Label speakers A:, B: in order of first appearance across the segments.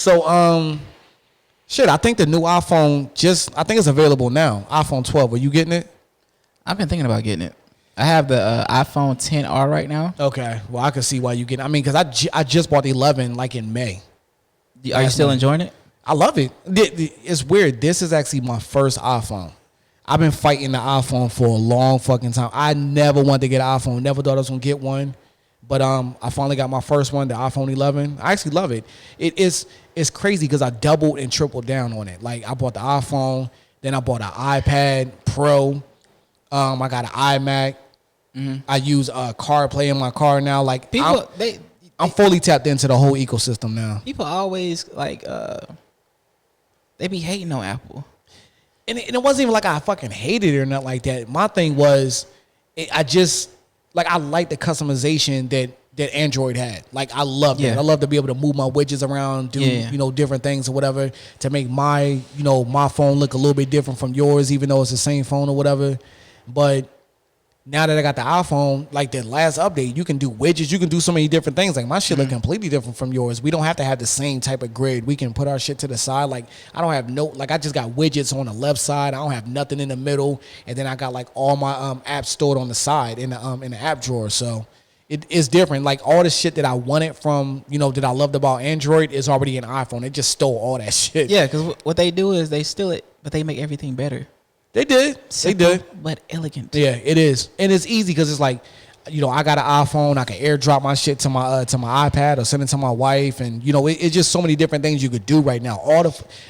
A: So shit, I think the new iPhone I think it's available now. iPhone 12. Are you getting it?
B: I've been thinking about getting it. I have the iPhone 10R right now.
A: Okay. Well, I can see why you get it. I mean, because I just bought the 11 like in May.
B: Are you still enjoying it?
A: I love it. It's weird. This is actually my first iPhone. I've been fighting the iPhone for a long fucking time. I never wanted to get an iPhone. Never thought I was going to get one. But I finally got my first one, the iPhone 11. I actually love it. It's crazy because I doubled and tripled down on it. Like, I bought the iPhone. Then I bought an iPad Pro. I got an iMac. Mm-hmm. I use CarPlay in my car now. Like, people, I'm fully tapped into the whole ecosystem now.
B: People always like they be hating on Apple,
A: and it wasn't even like I fucking hated it or nothing like that. My thing was, I like the customization that Android had. Like, I loved it. I love to be able to move my widgets around, do different things or whatever to make my my phone look a little bit different from yours, even though it's the same phone or whatever. But now that I got the iPhone, like the last update, you can do widgets. You can do so many different things. Like, my shit look completely different from yours. We don't have to have the same type of grid. We can put our shit to the side. Like, I don't have I just got widgets on the left side. I don't have nothing in the middle. And then I got like all my apps stored on the side in the app drawer. So it's different. Like, all the shit that I wanted from, that I loved about Android is already in iPhone. It just stole all that shit.
B: Yeah, because what they do is they steal it, but they make everything better.
A: They did.
B: Simple,
A: they did.
B: But elegant.
A: Yeah, it is. And it's easy because it's like, I got an iPhone. I can airdrop my shit to my iPad or send it to my wife. And, it's just so many different things you could do right now.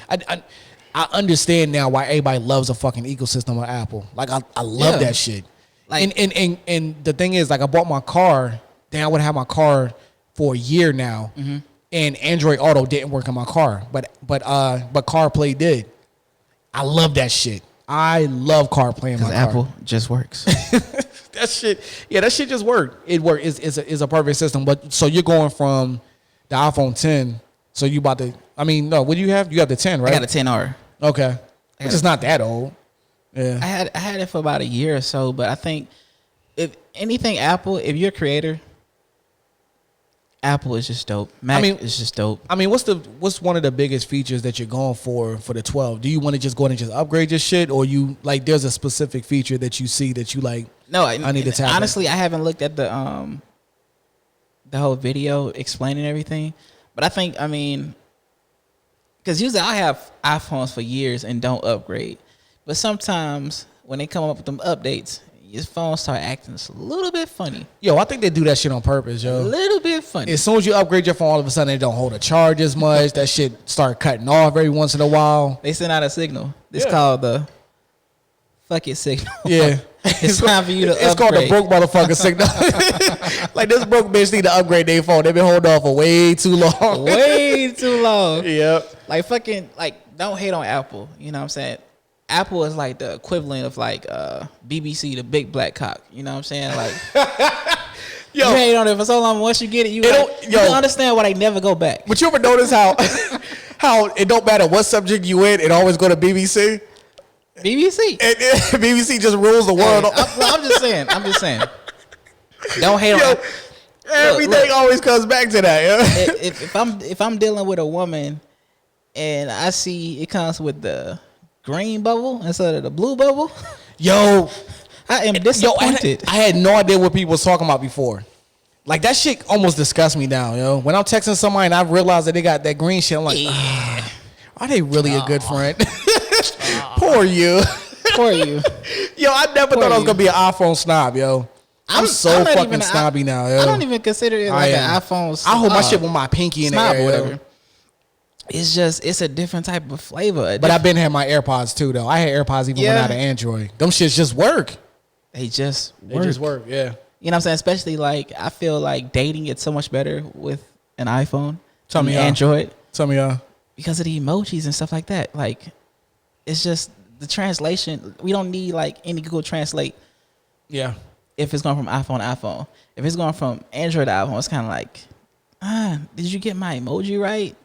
A: I understand now why everybody loves a fucking ecosystem of Apple. Like, I love that shit. Like, and the thing is, like, I bought my car. Then I would have my car for a year now. Mm-hmm. And Android Auto didn't work in my car. But CarPlay did. I love that shit. I love CarPlay in my car.
B: Apple just works.
A: That shit just worked. It worked. It's a perfect system. But so you're going from the iPhone 10. So you about to? I mean, no. What do you have? You got the 10, right?
B: I got a 10R.
A: Okay, which is not that old. Yeah,
B: I had it for about a year or so. But I think if anything, Apple, if you're a creator, Apple is just dope. Mac is just dope.
A: I mean, what's one of the biggest features that you're going for the 12? Do you want to just go ahead and just upgrade your shit, or you like there's a specific feature that you see that you like?
B: No,
A: I need to tap.
B: Honestly, I haven't looked at the whole video explaining everything, but I mean, because usually I have iPhones for years and don't upgrade, but sometimes when they come up with them updates, your phone start acting a little bit funny.
A: Yo, I think they do that shit on purpose, yo.
B: A little bit funny.
A: As soon as you upgrade your phone, all of a sudden it don't hold a charge as much. That shit start cutting off every once in a while.
B: They send out a signal. It's called the fuck it signal.
A: Yeah.
B: It's time for you to upgrade.
A: It's called the broke motherfucker signal. Like, this broke bitch need to upgrade their phone. They've been holding off for way too long.
B: Way too long.
A: Yep.
B: Like, fucking, like, don't hate on Apple. You know what I'm saying? Apple is like the equivalent of like BBC, the big black cock. You know what I'm saying? Like, you hate on it for so long. Once you get it, you don't understand why they never go back.
A: But you ever notice how it don't matter what subject you in, it always go to BBC?
B: BBC.
A: And BBC just rules the world.
B: I'm just saying. Don't hate on Apple.
A: Everything always comes back to that. Yeah?
B: If I'm dealing with a woman and I see it comes with the green bubble instead of the blue bubble,
A: yo,
B: I am disappointed.
A: I had no idea what people was talking about before. Like, that shit almost disgusts me now, yo. When I'm texting somebody and I realize that they got that green shit, I'm like, are they really a good friend? Poor you.
B: Poor you.
A: Yo, I never thought I was gonna be an iPhone snob, yo. I'm so fucking snobby now, yo.
B: I don't even consider it like an iPhone.
A: I hold my shit with my pinky in the air,
B: whatever. It's a different type of flavor.
A: But I've been had my AirPods too, though. I had AirPods even when I had Android. Them shits just work.
B: They just work,
A: yeah.
B: You know what I'm saying? Especially, like, I feel like dating it's so much better with an iPhone
A: than
B: Android.
A: Tell me,
B: because of the emojis and stuff like that. Like, it's just the translation. We don't need, like, any Google Translate.
A: Yeah.
B: If it's going from iPhone to iPhone. If it's going from Android to iPhone, it's kind of like, did you get my emoji right?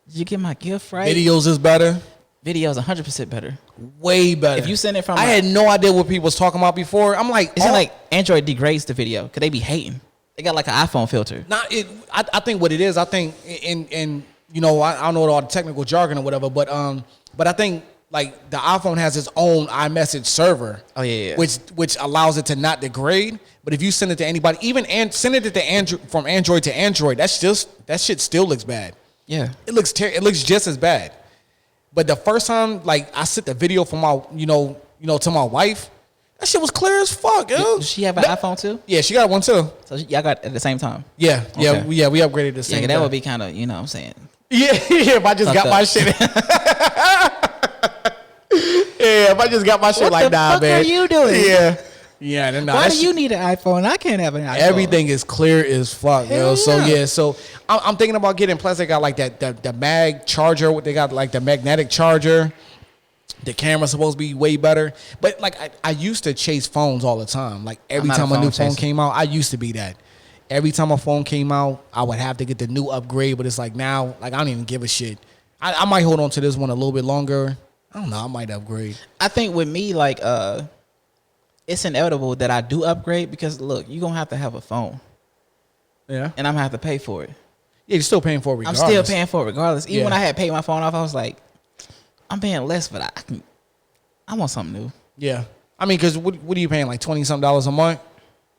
B: Did you get my gift right?
A: Videos is better.
B: Videos 100% better.
A: Way better.
B: If you send it from...
A: I had no idea what people was talking about before. I'm like...
B: It's like Android degrades the video because they be hating. They got like an iPhone filter.
A: I think what it is, I think in you know, I don't know all the technical jargon or whatever, but I think like the iPhone has its own iMessage server.
B: Oh yeah.
A: Which allows it to not degrade. But if you send it to anybody, even send it to Android from Android to Android, that shit still looks bad.
B: Yeah.
A: It looks just as bad. But the first time, like I sent the video from my, you know, to my wife, that shit was clear as fuck.
B: Does she have an iPhone too?
A: Yeah, she got one too.
B: So y'all got at the same time?
A: Yeah, okay. We upgraded the same.
B: Yeah, that
A: time.
B: would be kind of, you know what I'm saying.
A: Yeah, if I just got my shit. Yeah, if I just got my shit like, nah, man.
B: What the fuck are you doing?
A: Yeah. Nah,
B: why do you need an iPhone? I can't have an iPhone.
A: Everything is clear as fuck,
B: Hell
A: yo. So I'm thinking about getting. Plus, they got like the mag charger. They got like the magnetic charger. The camera's supposed to be way better. But like I used to chase phones all the time. Like every time a new phone came out, I used to be that. Every time a phone came out, I would have to get the new upgrade. But it's like now, like I don't even give a shit. I might hold on to this one a little bit longer. I don't know. I might upgrade.
B: I think with me, like, it's inevitable that I do upgrade because look, you're gonna have to have a phone.
A: Yeah.
B: And I'm gonna have to pay for it.
A: Yeah, you're still paying for it regardless.
B: I'm still paying for it regardless. Even when I had paid my phone off, I was like, I'm paying less, but I want something new.
A: Yeah. I mean, because what are you paying, like $20-something a month?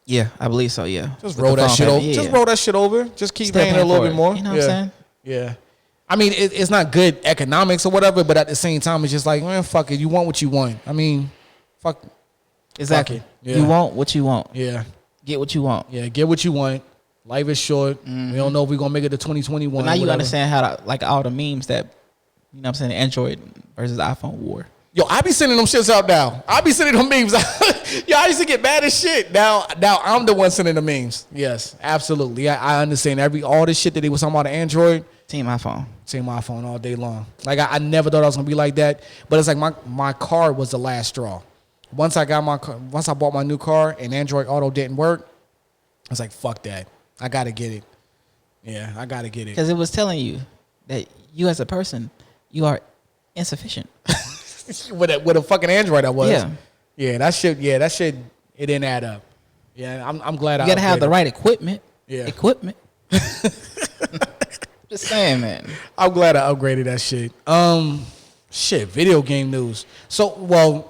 B: Yeah, I believe so, yeah.
A: Just roll that shit over. Yeah. Just roll that shit over. Just keep paying it a little bit more.
B: You know what I'm saying?
A: Yeah. I mean, it's not good economics or whatever, but at the same time, it's just like, man, fuck it. You want what you want. I mean, fuck.
B: Exactly.
A: Fuck it. Yeah.
B: You want what you want.
A: Yeah.
B: Get what you want.
A: Yeah, get what you want. Life is short. We don't know if we're going to make it to 2021.
B: But now you understand how to, like all the memes that, you know what I'm saying, Android versus iPhone war.
A: Yo, I be sending them shits out now. I be sending them memes out. Yo, I used to get mad as shit. Now I'm the one sending the memes. Yes, absolutely. I understand all this shit that they was talking about Android.
B: Team iPhone.
A: Team iPhone all day long. Like I never thought I was gonna be like that. But it's like my car was the last straw. Once I bought my new car and Android Auto didn't work, I was like, fuck that. I gotta get it. Yeah, I gotta get it.
B: Because it was telling you that you as a person, you are insufficient.
A: with a fucking Android I was.
B: Yeah.
A: That shit, it didn't add up. Yeah, I'm glad
B: you gotta have the right equipment.
A: Yeah.
B: Equipment. Just saying, man.
A: I'm glad I upgraded that shit. Video game news.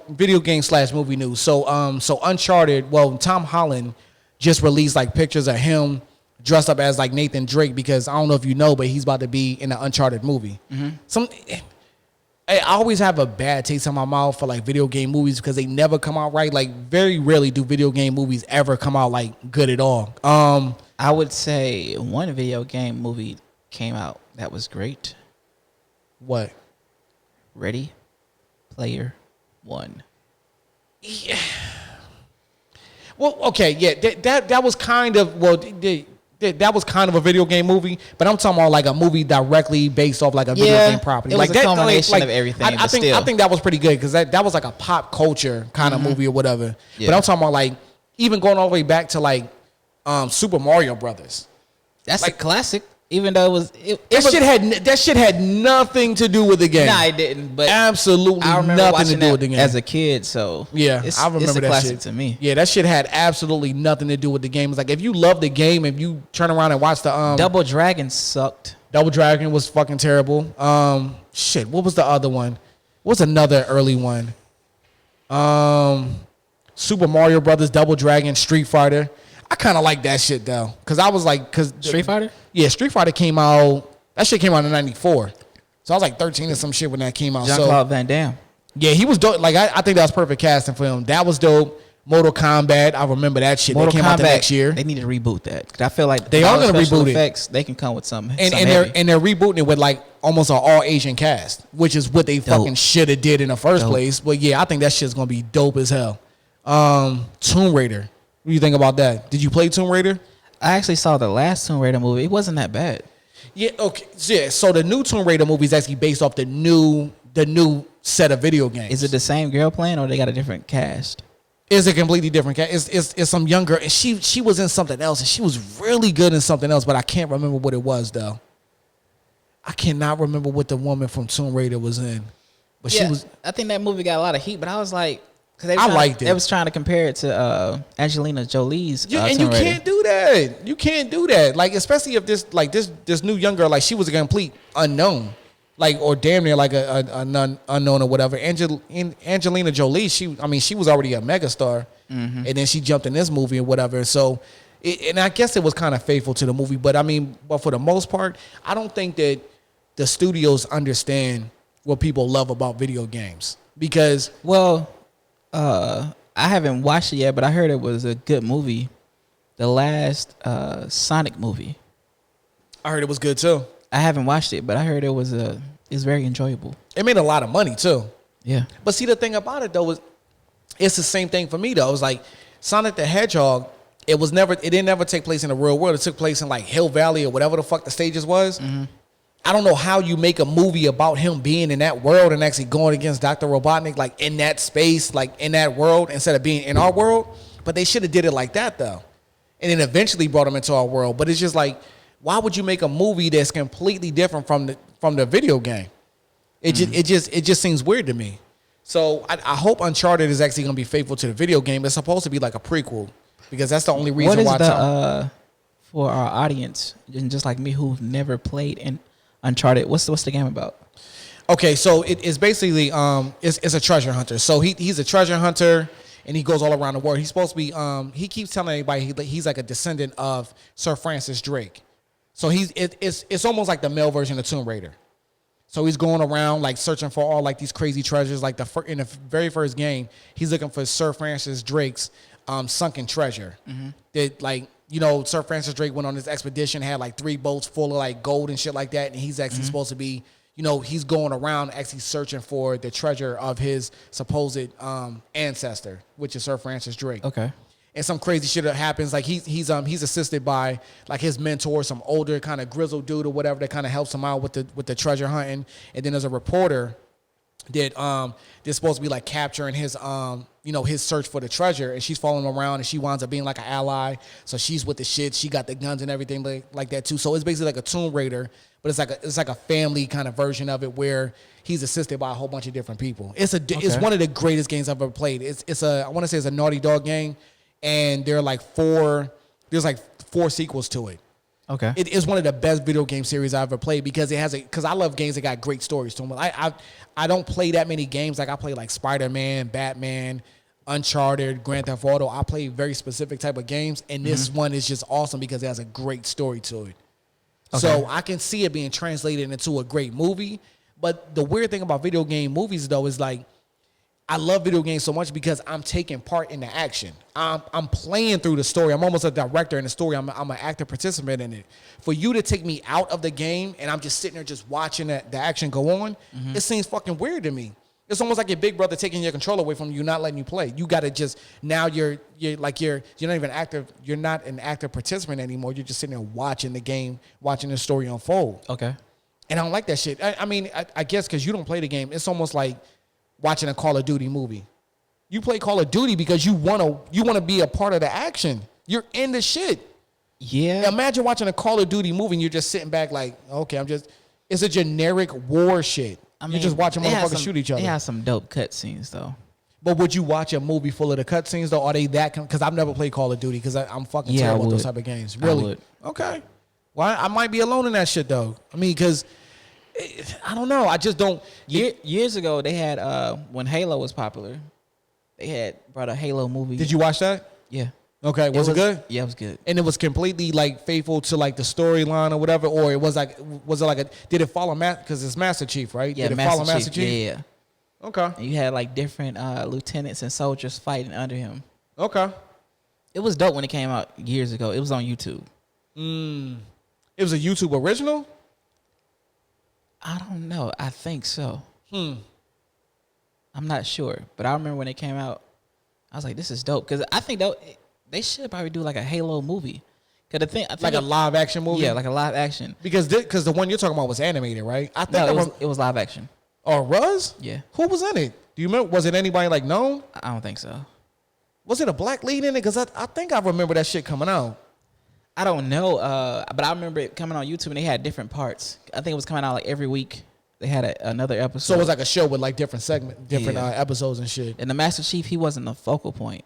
A: Video game / movie news. So Uncharted, Tom Holland just released like pictures of him dressed up as like Nathan Drake because I don't know if you know, but he's about to be in the Uncharted movie. Mm-hmm. I always have a bad taste in my mouth for like video game movies because they never come out right. Like very rarely do video game movies ever come out like good at all.
B: I would say one video game movie came out that was great.
A: What?
B: Ready Player One.
A: Yeah. Well, okay, yeah, that was kind of that was kind of a video game movie, but I'm talking about like a movie directly based off like a video game property.
B: It was
A: like
B: a combination of everything.
A: I think that was pretty good because that was like a pop culture kind of movie or whatever. Yeah. But I'm talking about like even going all the way back to like Super Mario Brothers.
B: That's like a classic. Even though
A: that shit had nothing to do with the game.
B: Nah, it didn't. But
A: absolutely nothing to do with the game
B: as a kid. So
A: yeah, I remember
B: it's a
A: that
B: classic
A: shit
B: to me.
A: Yeah, that shit had absolutely nothing to do with the game. It's like if you love the game, if you turn around and watch the
B: Double Dragon sucked.
A: Double Dragon was fucking terrible. Shit, what was the other one? What's another early one? Super Mario Brothers, Double Dragon, Street Fighter. I kind of like that shit though, cause I was like,
B: Street Fighter.
A: Yeah, Street Fighter came out. That shit came out in '94, so I was like 13 or some shit when that came out.
B: Jean-Claude Van Damme.
A: Yeah, he was dope. Like I think that was perfect casting for him. That was dope. Mortal Kombat, I remember that shit. That came out the next year.
B: They need to reboot that. Cause I feel like
A: they are gonna reboot
B: effects, they can come with something.
A: And they're rebooting it with like almost an all Asian cast, which is what they fucking should have did in the first place. But yeah, I think that shit's gonna be dope as hell. Tomb Raider. What do you think about that? Did you play Tomb Raider?
B: I actually saw the last Tomb Raider movie. It wasn't that bad.
A: Yeah, okay. Yeah, so the new Tomb Raider movie is actually based off the new set of video games.
B: Is it the same girl playing or they got a different cast?
A: It's a completely different cast. It's some young girl, and she was in something else, and she was really good in something else, but I can't remember what it was though. I cannot remember what the woman from Tomb Raider was in. But she was.
B: I think that movie got a lot of heat, but I was like,
A: I liked it.
B: They was trying to compare it to Angelina Jolie's.
A: And you can't do that. You can't do that. Like, especially if this new young girl, like, she was a complete unknown, like, or damn near like a unknown or whatever. Angelina Jolie, she was already a megastar, and then she jumped in this movie or whatever. So, and I guess it was kind of faithful to the movie, but for the most part, I don't think that the studios understand what people love about video games because,
B: I haven't watched it yet, but I heard it was a good movie. The last Sonic movie.
A: I heard it was good too.
B: I haven't watched it, but I heard it's very enjoyable.
A: It made a lot of money too.
B: Yeah.
A: But see, the thing about it though is, it's the same thing for me though. It was like Sonic the Hedgehog. It didn't never take place in the real world. It took place in like Hill Valley or whatever the fuck the stages was. Mm-hmm. I don't know how you make a movie about him being in that world and actually going against Dr. Robotnik, like in that space, like in that world, instead of being in our world. But they should have did it like that though. And then eventually brought him into our world. But it's just like, why would you make a movie that's completely different from the video game? It just seems weird to me. So I hope Uncharted is actually gonna be faithful to the video game. It's supposed to be like a prequel because that's the only reason why.
B: For our audience, and just like me who've never played in Uncharted, what's the game about?
A: Okay, so it's basically it's a treasure hunter. So he's a treasure hunter and he goes all around the world. He's supposed to be he keeps telling everybody he's like a descendant of Sir Francis Drake. So it's almost like the male version of Tomb Raider. So he's going around like searching for all like these crazy treasures. Like in the very first game, he's looking for Sir Francis Drake's sunken treasure. Mm-hmm. That like, you know, Sir Francis Drake went on this expedition, had like 3 boats full of like gold and shit like that. And he's actually supposed to be, you know, he's going around actually searching for the treasure of his supposed ancestor, which is Sir Francis Drake.
B: Okay.
A: And some crazy shit that happens. Like he's assisted by like his mentor, some older kind of grizzled dude or whatever that kind of helps him out with the treasure hunting. And then there's a reporter that they're supposed to be like capturing his his search for the treasure, and she's following him around, and she winds up being like an ally. So she's with the shit. She got the guns and everything like that too. So it's basically like a Tomb Raider, but it's like a family kind of version of it where he's assisted by a whole bunch of different people. It's one of the greatest games I've ever played. I want to say it's a Naughty Dog game, and there's like 4 sequels to it.
B: Okay.
A: It is one of the best video game series I've ever played because because I love games that got great stories to them. I don't play that many games. Like I play like Spider-Man, Batman, Uncharted, Grand Theft Auto. I play very specific type of games, and this one is just awesome because it has a great story to it. Okay. So I can see it being translated into a great movie. But the weird thing about video game movies though is like, I love video games so much because I'm taking part in the action. I'm playing through the story. I'm almost a director in the story. I'm an active participant in it. For you to take me out of the game and I'm just sitting there just watching the action go on, it seems fucking weird to me. It's almost like your big brother taking your control away from you, not letting you play. You got to just, now you're not even active. You're not an active participant anymore. You're just sitting there watching the game, watching the story unfold.
B: Okay.
A: And I don't like that shit. I guess because you don't play the game, it's almost like watching a Call of Duty movie. You play Call of Duty because you wanna be a part of the action. You're in the shit.
B: Yeah.
A: Now imagine watching a Call of Duty movie and you're just sitting back like, okay, it's a generic war shit. You're just watching motherfuckers shoot each other.
B: They have some dope cutscenes though.
A: But would you watch a movie full of the cutscenes though? Are they that? Because I've never played Call of Duty because I'm fucking terrible at those type of games. Really?
B: I would.
A: Okay. Well, I might be alone in that shit though. I mean, because I don't know. I just don't.
B: Years ago, they had when Halo was popular, they had brought a Halo movie.
A: Did you watch that?
B: Yeah.
A: Okay. Was it good?
B: Yeah, it was good.
A: And it was completely like faithful to like the storyline or whatever, or was it like did it follow because it's Master Chief, right?
B: Yeah,
A: did it follow Master Chief?
B: Yeah.
A: Okay.
B: And you had like different lieutenants and soldiers fighting under him.
A: Okay.
B: It was dope when it came out years ago. It was on YouTube.
A: It was a YouTube original?
B: I don't know. I think so. I'm not sure, but I remember when it came out, I was like, "This is dope." Because I think they should probably do like a Halo movie. Because I think
A: a live action movie.
B: Yeah, like a live action.
A: Because the one you're talking about was animated, right? I think
B: it was live action.
A: Oh, it was?
B: Yeah.
A: Who was in it? Do you remember? Was it anybody like known?
B: I don't think so.
A: Was it a black lead in it? Because I think I remember that shit coming out.
B: I don't know, but I remember it coming on YouTube and they had different parts. I think it was coming out like every week. They had another episode.
A: So it was like a show with like different episodes and shit.
B: And the Master Chief, he wasn't the focal point.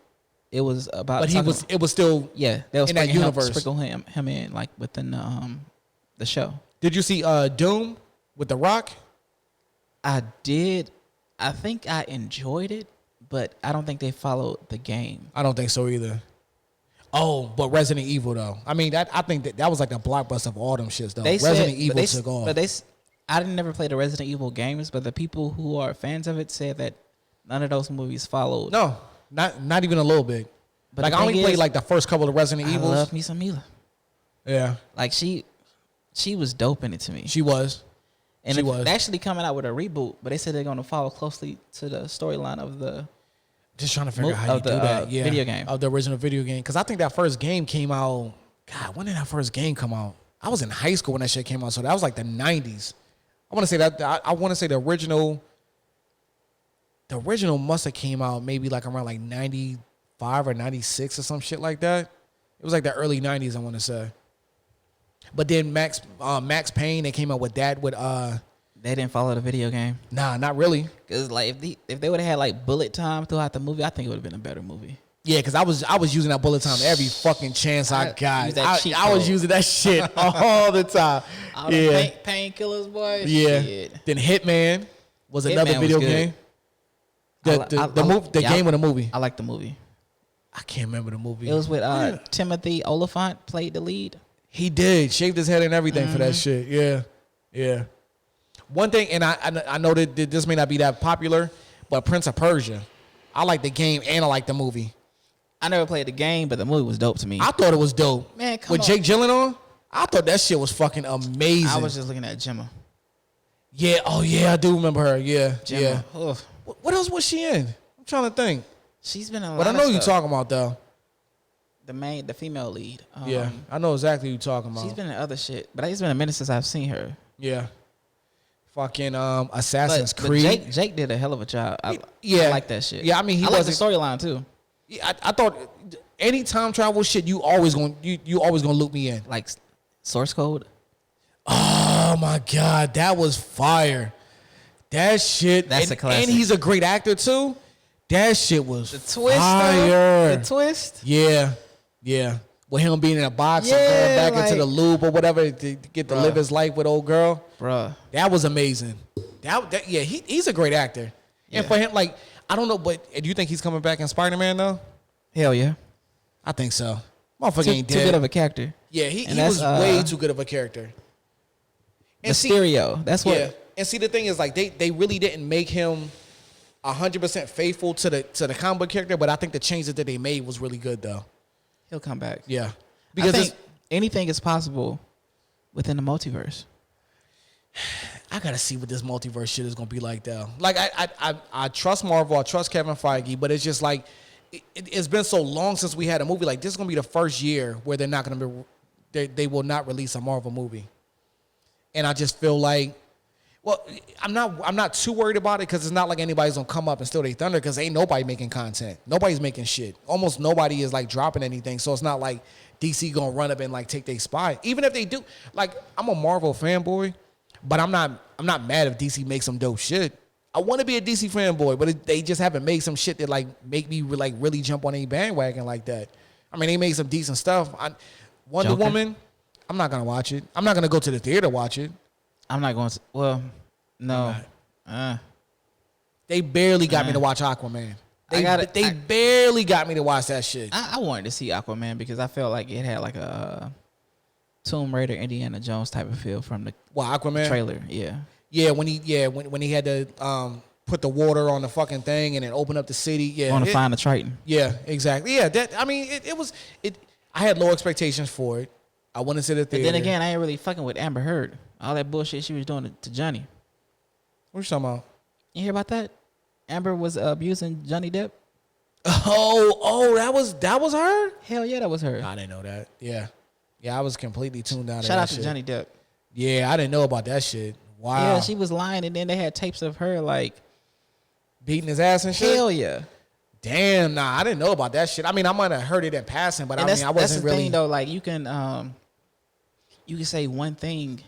B: It was about.
A: But it was still.
B: Yeah, they was
A: in that universe.
B: Sprinkle him in like within the show.
A: Did you see Doom with The Rock?
B: I did. I think I enjoyed it, but I don't think they followed the game.
A: I don't think so either. Oh, but Resident Evil though. I mean, I think that was like the blockbuster of all them shits though. Resident Evil took off.
B: But I didn't never play the Resident Evil games, but the people who are fans of it said that none of those movies followed.
A: No, not even a little bit.
B: But
A: like I only played like the first couple of Resident Evils.
B: I love me some Mila.
A: Yeah,
B: like she was dope in it to me.
A: She was.
B: And they're actually coming out with a reboot, but they said they're going to follow closely to the storyline of the.
A: Just trying to figure out how you do that. Yeah,
B: video game
A: of the original video game, because I think that first game came out. God, when did that first game come out? I was in high school when that shit came out, so that was like the 90s. I want to say that I want to say the original must have came out maybe like around like 95 or 96 or some shit like that. It was like the early 90s, I want to say. But then Max Payne, they came out with that with
B: They didn't follow the video game.
A: Nah, not really.
B: Cause like if they would have had like bullet time throughout the movie, I think it would have been a better movie.
A: Yeah, because I was using that bullet time every fucking chance I got. I was using that shit all the time.
B: All the painkillers, boy.
A: Yeah.
B: Shit.
A: Then Hitman was another video game. The game of the movie.
B: I like the movie.
A: I can't remember the movie.
B: It was with Timothy Oliphant played the lead.
A: He did. Shaved his head and everything for that shit. Yeah. Yeah. One thing, and I know that this may not be that popular, but Prince of Persia. I like the game and I like the movie.
B: I never played the game, but the movie was dope to me.
A: I thought it was dope.
B: Man, come on.
A: With Jake Gyllenhaal, I thought that shit was fucking amazing.
B: I was just looking at Gemma.
A: Yeah. Oh, yeah. I do remember her. Yeah.
B: Gemma.
A: Yeah. What else was she in? I'm trying to think.
B: She's been in a lot
A: But I know
B: of
A: you're
B: stuff.
A: talking about, though.
B: The female lead.
A: Yeah. I know exactly who you're talking about.
B: She's been in other shit, but it's been a minute since I've seen her.
A: Yeah. Fucking Assassin's Creed.
B: But Jake did a hell of a job. I like that shit.
A: Yeah, I mean,
B: I like the storyline too.
A: Yeah, I thought any time travel shit, you always gonna loop me in.
B: Like Source Code.
A: Oh my god, that was fire. That shit.
B: That's a classic.
A: And he's a great actor too. That shit was
B: the twist.
A: Fire.
B: The twist.
A: Yeah, yeah. With him being in a box and going back into the loop or whatever to get to live his life with old girl.
B: Bruh.
A: That was amazing. He's a great actor. Yeah. And for him, like, I don't know, but do you think he's coming back in Spider-Man though?
B: Hell yeah.
A: I think so. Motherfucker ain't dead.
B: Too good of a character.
A: Yeah, he was way too good of a character.
B: And Mysterio. That's what.
A: Yeah. And see, the thing is, like, they really didn't make him 100% faithful to the comic book character, but I think the changes that they made was really good though.
B: He'll come back.
A: Yeah.
B: Because I think anything is possible within the multiverse.
A: I gotta see what this multiverse shit is gonna be like though. Like I trust Marvel, I trust Kevin Feige, but it's just like it's been so long since we had a movie. Like this is gonna be the first year where they're not gonna be they will not release a Marvel movie. And I just feel like, well, I'm not too worried about it because it's not like anybody's gonna come up and steal their thunder because ain't nobody making content. Nobody's making shit. Almost nobody is like dropping anything. So it's not like DC gonna run up and like take their spot. Even if they do, like I'm a Marvel fanboy, but I'm not mad if DC makes some dope shit. I want to be a DC fanboy, but they just haven't made some shit that like make me like really jump on a bandwagon like that. I mean, they made some decent stuff. Wonder Woman, I'm not gonna watch it. I'm not gonna go to the theater to watch it.
B: I'm not going to. Well, no.
A: They barely got me to watch Aquaman. They barely got me to watch that shit.
B: I wanted to see Aquaman because I felt like it had like a Tomb Raider, Indiana Jones type of feel from the
A: Aquaman
B: trailer. Yeah.
A: Yeah, when he had to put the water on the fucking thing and then open up the city. Yeah.
B: Want to find the Triton.
A: Yeah, exactly. Yeah, I had low expectations for it. I wanted to see the theater.
B: But then again, I ain't really fucking with Amber Heard. All that bullshit she was doing to Johnny.
A: What you talking about?
B: You hear about that? Amber was abusing Johnny Depp.
A: Oh, that was her?
B: Hell yeah, that was her.
A: I didn't know that. Yeah, I was completely tuned out.
B: Shout out to Johnny Depp.
A: Yeah, I didn't know about that shit. Wow.
B: Yeah, she was lying, and then they had tapes of her like
A: beating his ass and shit.
B: Hell yeah.
A: Damn, nah, I didn't know about that shit. I mean, I might have heard it in passing, but I mean, I wasn't
B: that's the
A: really.
B: Thing, though, like you can say one thing,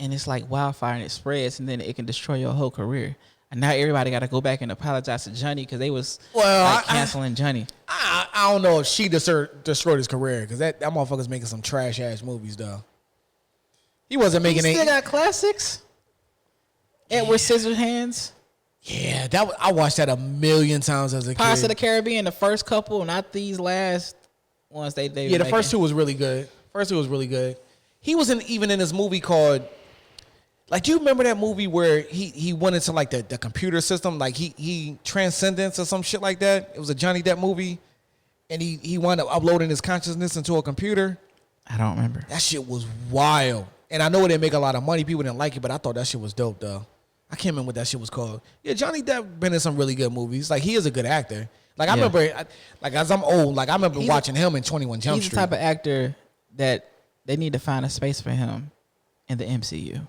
B: and it's like wildfire and it spreads and then it can destroy your whole career. And now everybody got to go back and apologize to Johnny because they was canceling Johnny.
A: I don't know if she destroyed his career because that motherfucker's making some trash ass movies though. He wasn't making.
B: He still got classics. Edward Scissorhands.
A: Yeah, I watched that a million times as a kid.
B: Pirates of the Caribbean, the first couple, not these last ones. They
A: the first two was really good. He wasn't even in this movie called. Like, do you remember that movie where he went into like the computer system, like he transcendence or some shit like that? It was a Johnny Depp movie, and he wound up uploading his consciousness into a computer.
B: I don't remember.
A: That shit was wild, and I know it didn't make a lot of money. People didn't like it, but I thought that shit was dope though. I can't remember what that shit was called. Yeah, Johnny Depp been in some really good movies. Like, he is a good actor. Like, I remember, as I'm old, like I remember watching him in 21 Jump Street.
B: He's the type of actor that they need to find a space for him in the MCU.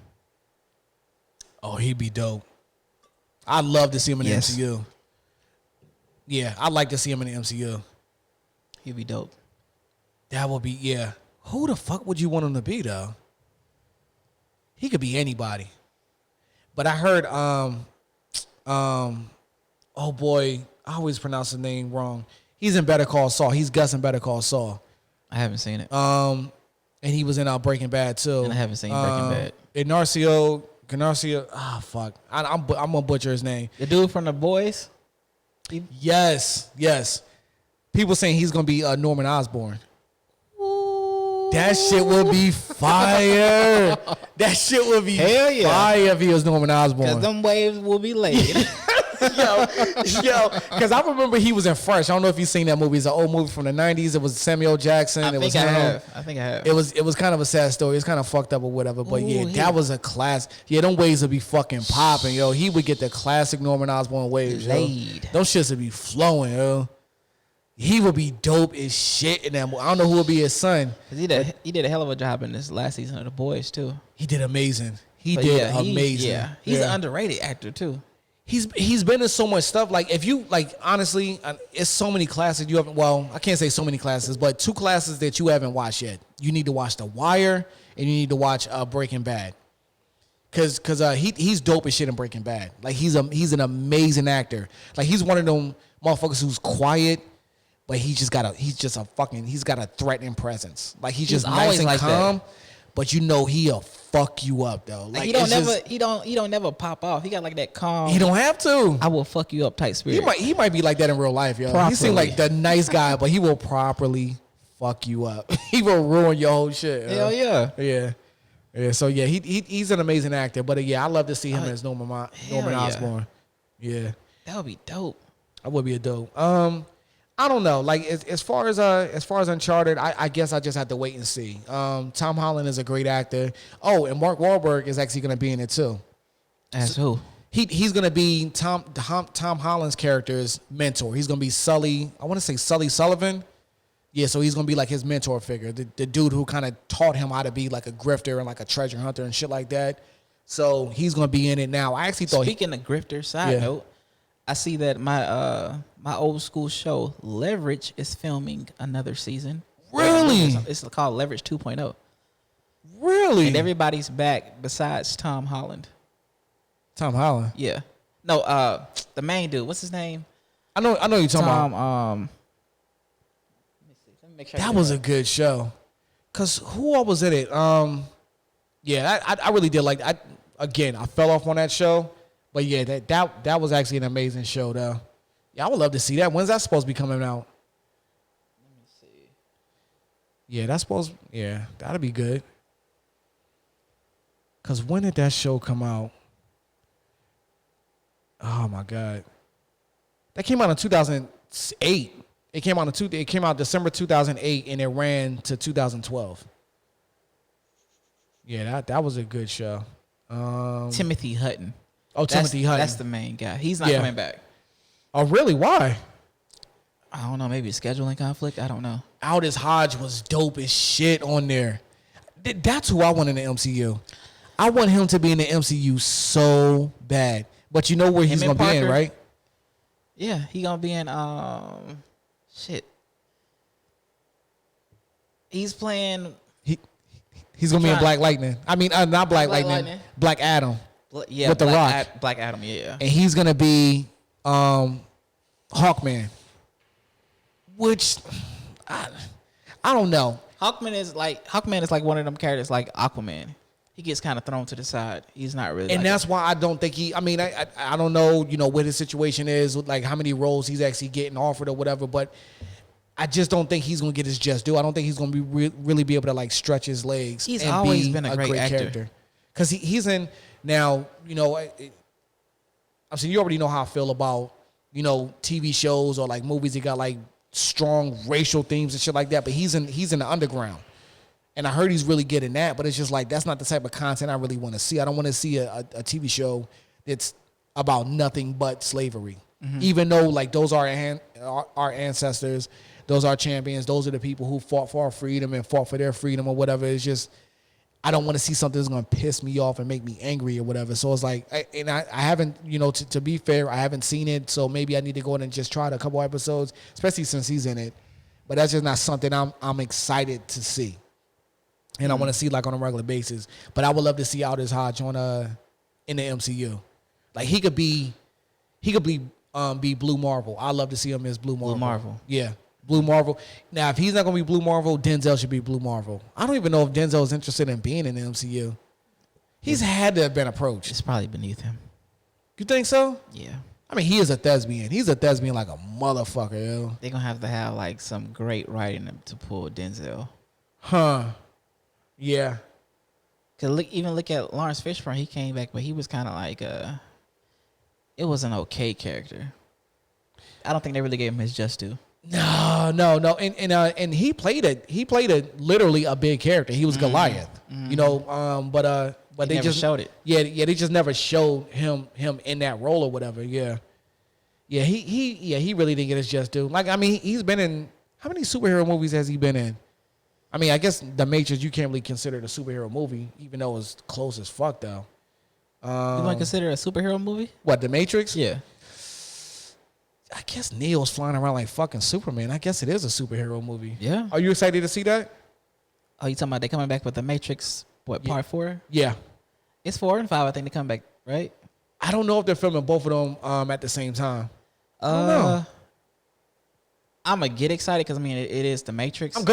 A: Oh, he'd be dope. I'd love to see him in the MCU. Yeah, I'd like to see him in the MCU.
B: He'd be dope.
A: That would be, Who the fuck would you want him to be, though? He could be anybody. But I heard, oh boy, I always pronounce his name wrong. He's in Better Call Saul. He's Gus in Better Call Saul.
B: I haven't seen it.
A: And he was in Breaking Bad too.
B: And I haven't seen Breaking Bad.
A: Garcia. Ah, fuck. I'm gonna butcher his name.
B: The dude from The Boys.
A: Yes. People saying he's gonna be Norman Osborn. That shit would be fire. That shit would be fire if he was Norman Osborn.
B: Because them waves will be laid.
A: yo, because I remember he was in Fresh. I don't know if you've seen that movie. It's an old movie from the 90s. It was Samuel Jackson.
B: I think I have.
A: It was kind of a sad story. It's kind of fucked up or whatever. But that was a class. Yeah, them waves would be fucking popping, yo. He would get the classic Norman Osborn waves,
B: laid.
A: Yo. Those shits would be flowing, yo. He would be dope as shit in that movie. I don't know who would be his son.
B: He did a hell of a job in this last season of The Boys, too.
A: He did amazing. He did amazing.
B: He's an underrated actor, too.
A: He's been in so much stuff. Like, if you, like, honestly, it's so many classes you haven't, well, I can't say so many classes, but 2 classes that you haven't watched yet. You need to watch The Wire, and you need to watch Breaking Bad. Cause he's dope as shit in Breaking Bad. Like, he's an amazing actor. Like, he's one of them motherfuckers who's quiet, but he's got a threatening presence. Like, he's just nice and like calm, but you know he'll fuck you up though.
B: Like, he don't never pop off. He got like that calm.
A: He don't have to.
B: I will fuck you up type spirit.
A: He might be like that in real life, yo. Properly. He seems like the nice guy, but he will properly fuck you up. He will ruin your whole shit.
B: Hell yeah.
A: Yeah. So yeah, he's an amazing actor. But I love to see him as Norman Osborn. Yeah.
B: That would be dope.
A: That would be a dope. I don't know. Like, as far as Uncharted, I guess I just have to wait and see. Tom Holland is a great actor. Oh, and Mark Wahlberg is actually going to be in it too.
B: As who?
A: He's going to be Tom Holland's character's mentor. He's going to be Sully. I want to say Sully Sullivan. Yeah, so he's going to be like his mentor figure, the dude who kind of taught him how to be like a grifter and like a treasure hunter and shit like that. So he's going to be in it now. I actually thought.
B: Speaking of grifter, side note. I see that my old school show Leverage is filming another season.
A: Really?
B: It's called Leverage 2.0.
A: Really?
B: And everybody's back besides Tom Holland.
A: Tom Holland?
B: Yeah. No, the main dude. What's his name?
A: I know you're talking about.
B: Let me see. Let me make sure.
A: That was a good show. Cause who all was in it? Yeah, I really did like. I fell off on that show. But yeah, that was actually an amazing show, though. Yeah, I would love to see that. When's that supposed to be coming out?
B: Let me see.
A: Yeah, that'll be good. Cause when did that show come out? Oh my God. That came out in 2008. It came out December 2008 and it ran to 2012. Yeah, that was a good show.
B: Timothy Hutton.
A: Oh, Timothy Hutton.
B: That's the main guy. He's not coming back.
A: Oh, really? Why?
B: I don't know. Maybe a scheduling conflict. I don't know.
A: Aldous Hodge was dope as shit on there. That's who I want in the MCU. I want him to be in the MCU so bad. But you know where he's going to be in, right?
B: Yeah, he going to be in, shit. He's playing...
A: He's gonna be in Black Lightning. I mean, not Black Lightning. Black Adam.
B: Yeah,
A: with the Rock.
B: Black Adam. Yeah,
A: and he's gonna be Hawkman, which I don't know.
B: Hawkman is like one of them characters like Aquaman. He gets kind of thrown to the side. He's not really,
A: and that's why I don't think he. I mean, I don't know, what his situation is, like how many roles he's actually getting offered or whatever. But I just don't think he's gonna get his just due. I don't think he's gonna be really be able to like stretch his legs.
B: He's always been a great actor
A: because he's in now. I'm saying you already know how I feel about TV shows or like movies that got like strong racial themes and shit like that. But he's in the underground. And I heard he's really good in that, but it's just like that's not the type of content I really want to see. I don't want to see a TV show that's about nothing but slavery. Mm-hmm. Even though like those are our ancestors, those are champions, those are the people who fought for our freedom and fought for their freedom or whatever. It's just I don't want to see something that's going to piss me off and make me angry or whatever. So it's like, I haven't, to be fair, I haven't seen it. So maybe I need to go in and just try it a couple episodes, especially since he's in it. But that's just not something I'm excited to see. And I want to see like on a regular basis. But I would love to see Aldous Hodge in the MCU. Like he could be Blue Marvel. I love to see him as Blue Marvel.
B: Blue Marvel.
A: Yeah. Blue Marvel. Now, if he's not going to be Blue Marvel, Denzel should be Blue Marvel. I don't even know if Denzel is interested in being in the MCU. He's had to have been approached.
B: It's probably beneath him.
A: You think so?
B: Yeah.
A: I mean, he is a thespian. He's a thespian like a motherfucker, yo.
B: They're going to have like some great writing to pull Denzel.
A: Huh. Yeah.
B: Cause even look at Lawrence Fishburne. He came back, but he was kind of like it was an okay character. I don't think they really gave him his just due. No,
A: and he played literally a big character. He was Goliath, but they
B: just showed it.
A: Yeah, they just never showed him in that role or whatever. Yeah, he really didn't get his just due. Like I mean, he's been in how many superhero movies has he been in? I mean, I guess The Matrix you can't really consider it a superhero movie, even though it's close as fuck though.
B: You want to consider it a superhero movie?
A: What, The Matrix?
B: Yeah.
A: I guess Neo's flying around like fucking Superman. I guess it is a superhero movie.
B: Yeah.
A: Are you excited to see that?
B: Oh, you talking about they coming back with The Matrix, part 4?
A: Yeah.
B: It's 4 and 5, I think they come back, right?
A: I don't know if they're filming both of them at the same time. I don't know.
B: I'm gonna get excited because I mean it is The Matrix.
A: I'm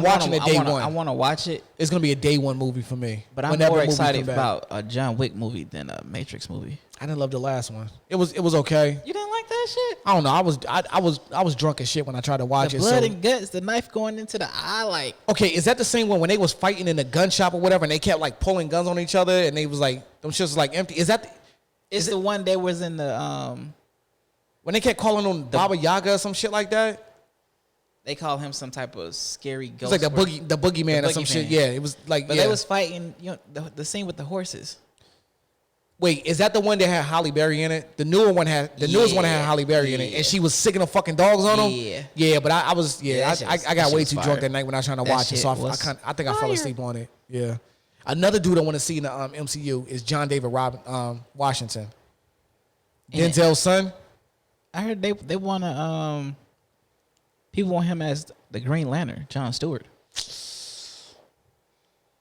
A: watching it day one.
B: I want to watch it.
A: It's gonna be a day one movie for me.
B: But I'm more excited about a John Wick movie than a Matrix movie.
A: I didn't love the last one. It was okay.
B: You didn't like that shit?
A: I don't know. I was drunk as shit when I tried to watch it.
B: The blood and guts, the knife going into the eye, like.
A: Okay, is that the same one when they was fighting in the gun shop or whatever, and they kept like pulling guns on each other, and they was like them shits was like empty? Is that?
B: It's the one that was in the
A: when they kept calling on Baba Yaga or some shit like that.
B: They call him some type of scary ghost.
A: It's like the boogeyman or some shit. Yeah, it was like.
B: But they was fighting. The scene with the horses.
A: Wait, is that the one that had Halle Berry in it? The newest one had Halle Berry in it, and she was sicking the fucking dogs on them. Yeah. But I got way too drunk that night when I was trying to watch it, so I think I fell asleep on it. Yeah. Another dude I want to see in the MCU is John David Washington, Denzel's son.
B: I heard they want to people want him as the Green Lantern, John Stewart.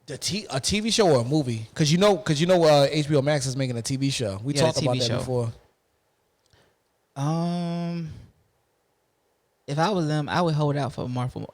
A: A TV show or a movie? Because HBO Max is making a TV show. We talked about that before.
B: If I was them, I would hold out for Marvel.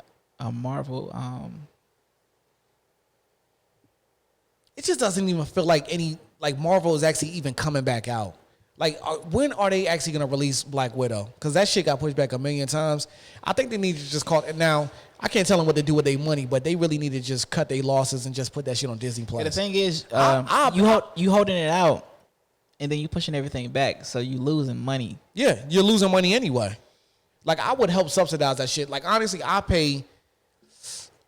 A: It just doesn't even feel like Marvel is actually even coming back out. Like, when are they actually going to release Black Widow? Because that shit got pushed back a million times. I think they need to just call it now. I can't tell them what to do with their money, but they really need to just cut their losses and just put that shit on Disney Plus.
B: Yeah, the thing is, you holding it out, and then you pushing everything back, so you losing money.
A: Yeah, you're losing money anyway. Like, I would help subsidize that shit. Like, honestly, I pay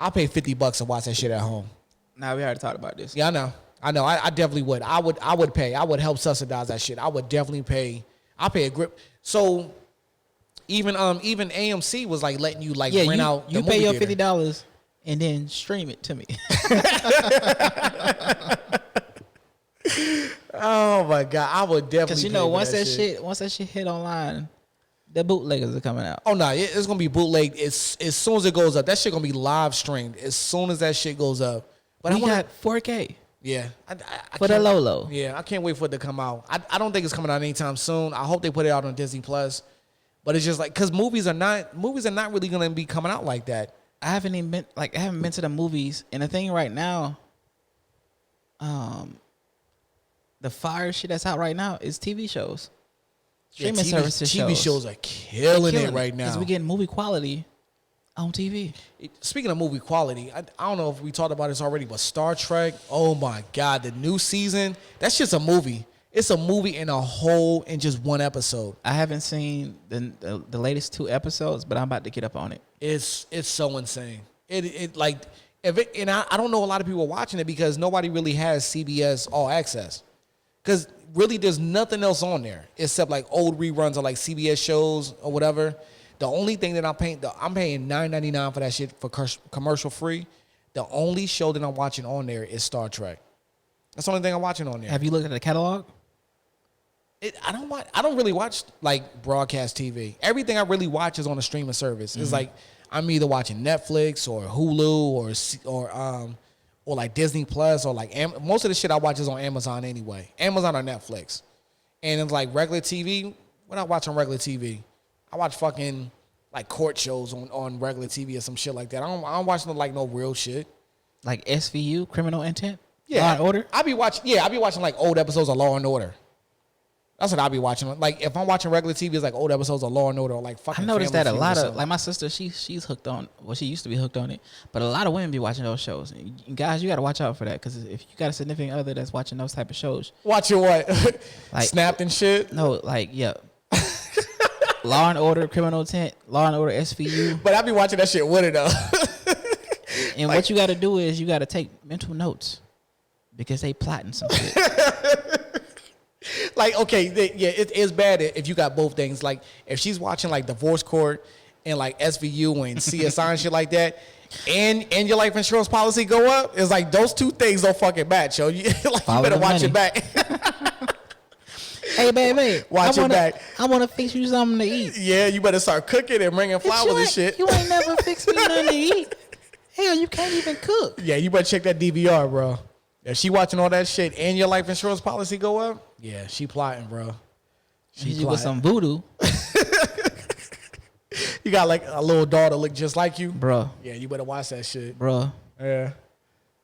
A: $50 to watch that shit at home.
B: Nah, we already talked about this.
A: Yeah, I know. I definitely would. I would pay. I would help subsidize that shit. I would definitely pay. I pay a grip. So even AMC was like letting you like rent out.
B: You pay your $50 and then stream it to me.
A: Oh my god, I would definitely.
B: Because once that shit hit online, the bootleggers are coming out.
A: Oh no, it's gonna be bootlegged. As soon as it goes up, that shit gonna be live streamed. As soon as that shit goes up,
B: But we got 4K.
A: Yeah,
B: for the Lolo.
A: Yeah, I can't wait for it to come out. I don't think it's coming out anytime soon. I hope they put it out on Disney Plus. But it's just like because movies are not really going to be coming out like that.
B: I haven't been to the movies, and the thing right now, the fire shit that's out right now is TV shows. Streaming services.
A: TV shows are killing it right now.
B: Because we getting movie quality on TV.
A: Speaking of movie quality, I don't know if we talked about this already, but Star Trek, oh my God, the new season, that's just a movie. It's a movie in just one episode.
B: I haven't seen the latest 2 episodes, but I'm about to get up on it.
A: It's so insane. I don't know a lot of people watching it because nobody really has CBS All Access. Because really there's nothing else on there except like old reruns of like CBS shows or whatever. The only thing that I'm paying $9.99 for that shit for commercial free. The only show that I'm watching on there is Star Trek. That's the only thing I'm watching on there.
B: Have you looked at the catalog?
A: I don't really watch like broadcast TV. Everything I really watch is on a streaming service. Mm-hmm. It's like I'm either watching Netflix or Hulu or like Disney Plus or like most of the shit I watch is on Amazon anyway. Amazon or Netflix. And it's like regular TV. When I watch on regular TV, I watch fucking like court shows on regular TV or some shit like that. I don't watch no real shit.
B: Like SVU, Criminal Intent?
A: Yeah.
B: Law and Order?
A: I be watching like old episodes of Law and Order. That's what I be watching. Like if I'm watching regular TV, it's like old episodes of Law and Order or like fucking.
B: I noticed that a lot of like my sister, she's hooked on. Well, she used to be hooked on it, but a lot of women be watching those shows. And guys, you got to watch out for that because if you got a significant other that's watching those type of shows,
A: watching what?
B: Like
A: Snapped and shit.
B: No, like yeah. Law and Order, Criminal Intent, Law and Order, SVU.
A: But I be watching that shit with it though.
B: And like, what you got to do is you got to take mental notes because they plotting some shit.
A: Like, okay, it is bad if you got both things. Like, if she's watching like Divorce Court and like SVU and CSI and shit like that, and your life insurance policy go up, it's like those two things don't fucking match, yo. You better watch it back.
B: Hey, baby,
A: watch it back.
B: I want to fix you something to eat.
A: Yeah, you better start cooking and bringing flowers and shit.
B: You ain't never fixed me nothing to eat. Hell, you can't even cook.
A: Yeah, you better check that DVR, bro. If she watching all that shit and your life insurance policy go up, yeah, she plotting, bro.
B: She with some voodoo.
A: You got like a little daughter look just like you,
B: bro.
A: Yeah, you better watch that shit,
B: bro.
A: Yeah,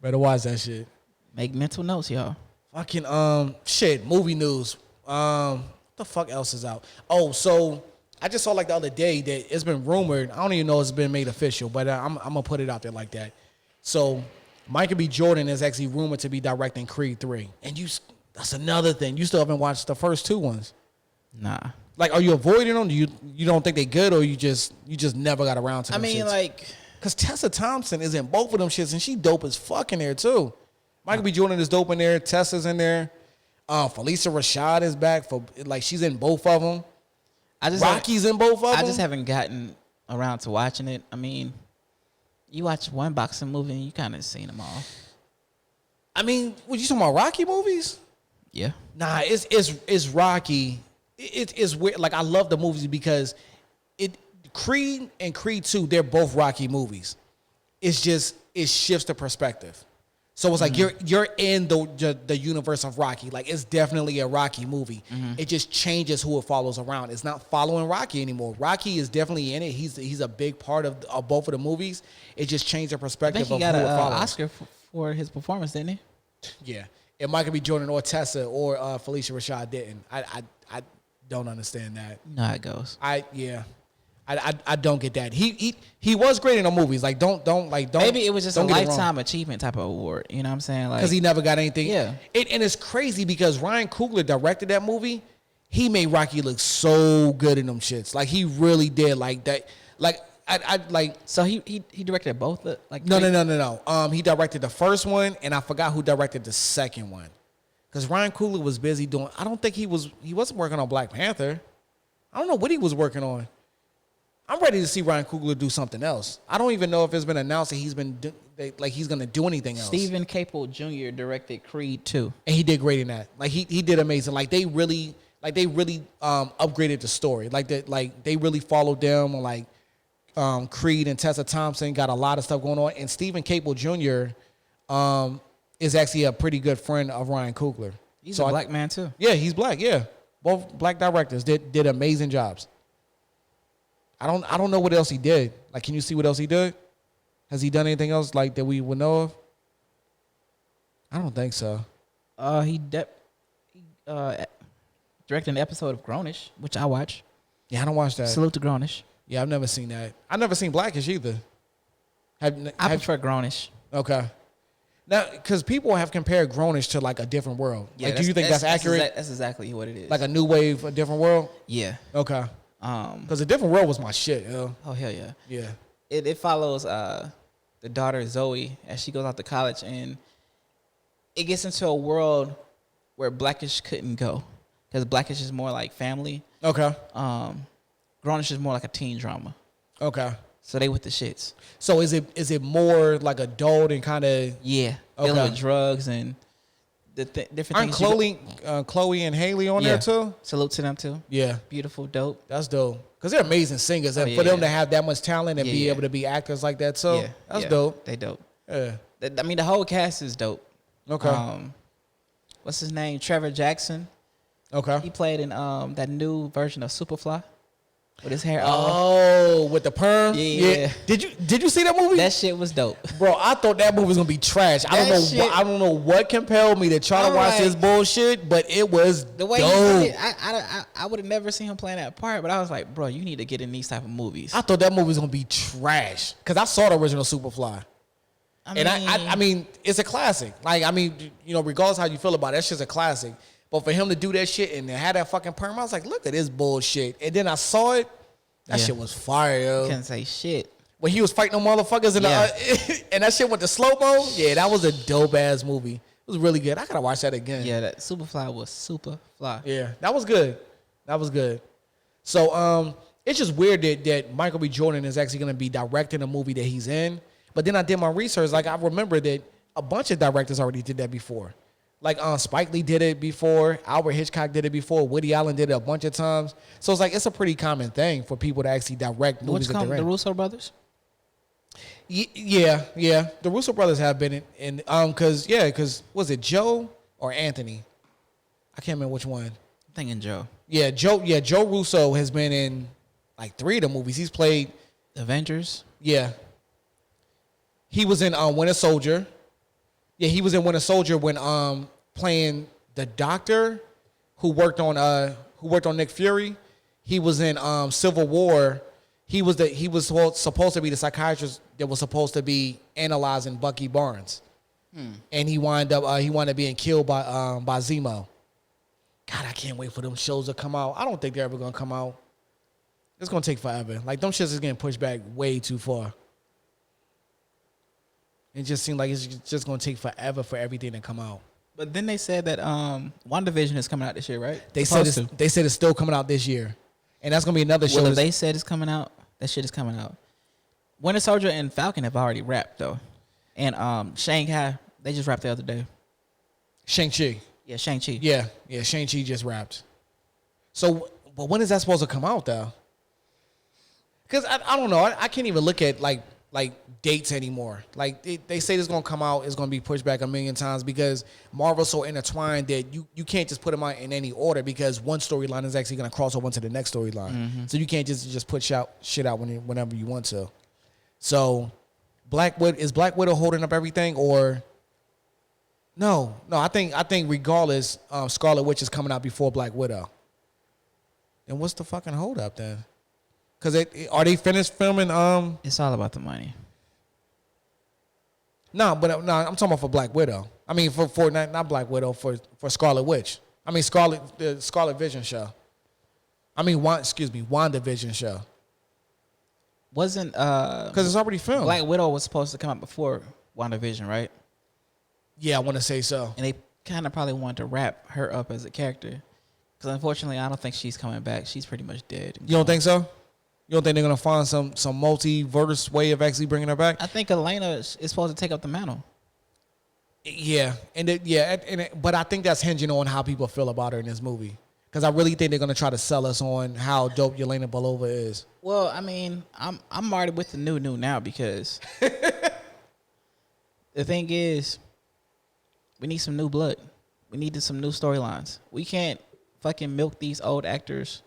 A: better watch that shit.
B: Make mental notes, y'all.
A: Fucking shit. Movie news. What the fuck else is out? Oh, so I just saw like the other day that it's been rumored. I don't even know if it's been made official, but I'm gonna put it out there like that. So Michael B. Jordan is actually rumored to be directing Creed 3. And that's another thing. You still haven't watched the first 2 ones.
B: Nah.
A: Like, are you avoiding them? You don't think they good, or you just never got around to them? I
B: mean,
A: shits?
B: like,
A: because Tessa Thompson is in both of them shits, and she dope as fuck in there too. Michael B. Jordan is dope in there. Tessa's in there. Felicia Rashad is back for like she's in both of them. Rocky's in both of them.
B: I just haven't gotten around to watching it. I mean, you watch one boxing movie and you kind of seen them all.
A: I mean, what you talking about? Rocky movies?
B: Yeah.
A: Nah, it's Rocky. It's weird. Like I love the movies because Creed and Creed 2, they're both Rocky movies. It's just it shifts the perspective. So it's like you're in the universe of Rocky. Like it's definitely a Rocky movie. Mm-hmm. It just changes who it follows around. It's not following Rocky anymore. Rocky is definitely in it. He's a big part of both of the movies. It just changed the perspective of who it follows. He got an
B: Oscar for his performance, didn't he?
A: Yeah, it might be Jordan or Tessa or Felicia Rashad didn't. I don't understand that.
B: You know how it goes.
A: I don't get that. He was great in the movies. Like don't.
B: Maybe it was just a lifetime achievement type of award. You know what I'm saying? Like
A: because he never got anything.
B: Yeah.
A: And it's crazy because Ryan Coogler directed that movie. He made Rocky look so good in them shits. Like he really did. Like that. Like I like.
B: So he directed both.
A: No. He directed the first one, and I forgot who directed the second one. Because Ryan Coogler was busy doing. I don't think he wasn't working on Black Panther. I don't know what he was working on. I'm ready to see Ryan Coogler do something else. I don't even know if it's been announced that he's going to do anything else.
B: Stephen Caple Jr. directed Creed 2.
A: And he did great in that. Like he did amazing. Like they really upgraded the story. Like they really followed them on Creed and Tessa Thompson got a lot of stuff going on. And Stephen Caple Jr. is actually a pretty good friend of Ryan Coogler.
B: He's a black man too.
A: Yeah, he's black. Yeah, both black directors did amazing jobs. I don't know what else he did. Like, can you see what else he did? Has he done anything else like that we would know of? I don't think so.
B: He directed an episode of Grownish, which I watch.
A: Yeah, I don't watch that.
B: Salute to Grownish.
A: Yeah, I've never seen that. I've never seen Blackish either.
B: I prefer Grownish.
A: Okay. Now, because people have compared Grownish to like a different world.
B: Yeah,
A: like, do you think that's accurate?
B: That's exactly what it is.
A: Like a new wave, a different world?
B: Yeah.
A: Okay. Because a different world was my shit, yo.
B: Oh, hell yeah.
A: Yeah.
B: It follows the daughter Zoe as she goes out to college, and it gets into a world where Blackish couldn't go because Blackish is more like family.
A: Okay.
B: Grownish is more like a teen drama.
A: Okay.
B: So they with the shits.
A: So is it more like adult and kind of
B: dealing with drugs and the different things.
A: Aren't Chloe and Haley on there too?
B: Salute to them too.
A: Yeah.
B: Beautiful, dope.
A: That's dope. Because they're amazing singers. And for them to have that much talent and be able to be actors like that, so that's dope.
B: They dope.
A: Yeah.
B: I mean, the whole cast is dope.
A: Okay.
B: What's his name? Trevor Jackson.
A: Okay.
B: He played in that new version of Superfly with his hair.
A: With the perm.
B: Yeah.
A: Did you see that movie?
B: That shit was dope,
A: bro. I thought that movie was gonna be trash. I don't know what compelled me to try to watch this bullshit, but it was
B: the way
A: dope.
B: he did it. I would have never seen him playing that part, but I was like, bro, you need to get in these type of movies.
A: I thought that movie was gonna be trash because I saw the original Superfly. I mean, it's a classic. Like, I mean, regardless how you feel about it, that's just a classic. But for him to do that shit and to have that fucking perm, I was like, look at this bullshit. And then I saw it. That shit was fire, yo.
B: Can't say shit.
A: When he was fighting them motherfuckers and that shit went to slow-mo. Yeah, that was a dope-ass movie. It was really good. I gotta watch that again.
B: Yeah, that Superfly was super fly.
A: Yeah, that was good. So, it's just weird that Michael B. Jordan is actually gonna be directing a movie that he's in. But then I did my research. Like, I remember that a bunch of directors already did that before. Like, Spike Lee did it before. Albert Hitchcock did it before. Woody Allen did it a bunch of times. So it's like, it's a pretty common thing for people to actually direct movies that they're in.
B: The Russo brothers?
A: Yeah. The Russo brothers have been in because was it Joe or Anthony? I can't remember which one.
B: I'm thinking Joe.
A: Yeah, Joe Russo has been in like 3 of the movies. He's played
B: Avengers.
A: Yeah. He was in Winter Soldier. Yeah, he was in Winter Soldier when playing the doctor who worked on Nick Fury. He was in Civil War. He was supposed to be the psychiatrist that was supposed to be analyzing Bucky Barnes. And he wound up being killed by Zemo. God, I can't wait for them shows to come out. I don't think they're ever gonna come out. It's gonna take forever. Like, them shits is getting pushed back way too far. It just seemed like it's just going to take forever for everything to come out.
B: But then they said that WandaVision is coming out this year, right?
A: They said it's still coming out this year. And that's going to be another show.
B: Well, they said it's coming out. That shit is coming out. Winter Soldier and Falcon have already wrapped, though. And Shanghai, they just wrapped the other day.
A: Shang-Chi.
B: Yeah, Shang-Chi.
A: Yeah, Shang-Chi just wrapped. So, but when is that supposed to come out, though? Because I don't know. I can't even look at, like dates anymore. Like, they say it's gonna come out, it's gonna be pushed back a million times because Marvel's so intertwined that you can't just put them out in any order because one storyline is actually gonna cross over into the next storyline. Mm-hmm. So you can't just put shit out whenever you want to. So is Black Widow holding up everything or no? I think regardless, Scarlet Witch is coming out before Black Widow. Then what's the fucking hold up then? Cause are they finished filming?
B: It's all about the money.
A: No, I'm talking about for Black Widow. I mean for not Black Widow for Scarlet Witch. I mean the Scarlet Vision show. I mean WandaVision show.
B: Wasn't
A: because it's already filmed.
B: Black Widow was supposed to come out before WandaVision, right?
A: Yeah, I want to say so.
B: And they kind of probably wanted to wrap her up as a character. Because unfortunately, I don't think she's coming back. She's pretty much dead.
A: You don't think so? You don't think they're gonna find some multiverse way of actually bringing her back?
B: I think Elena is supposed to take up the mantle.
A: Yeah, but I think that's hinging on how people feel about her in this movie. Because I really think they're gonna try to sell us on how dope Yelena Belova is.
B: Well, I mean, I'm already with the new now because the thing is, we need some new blood. We need some new storylines. We can't fucking milk these old actors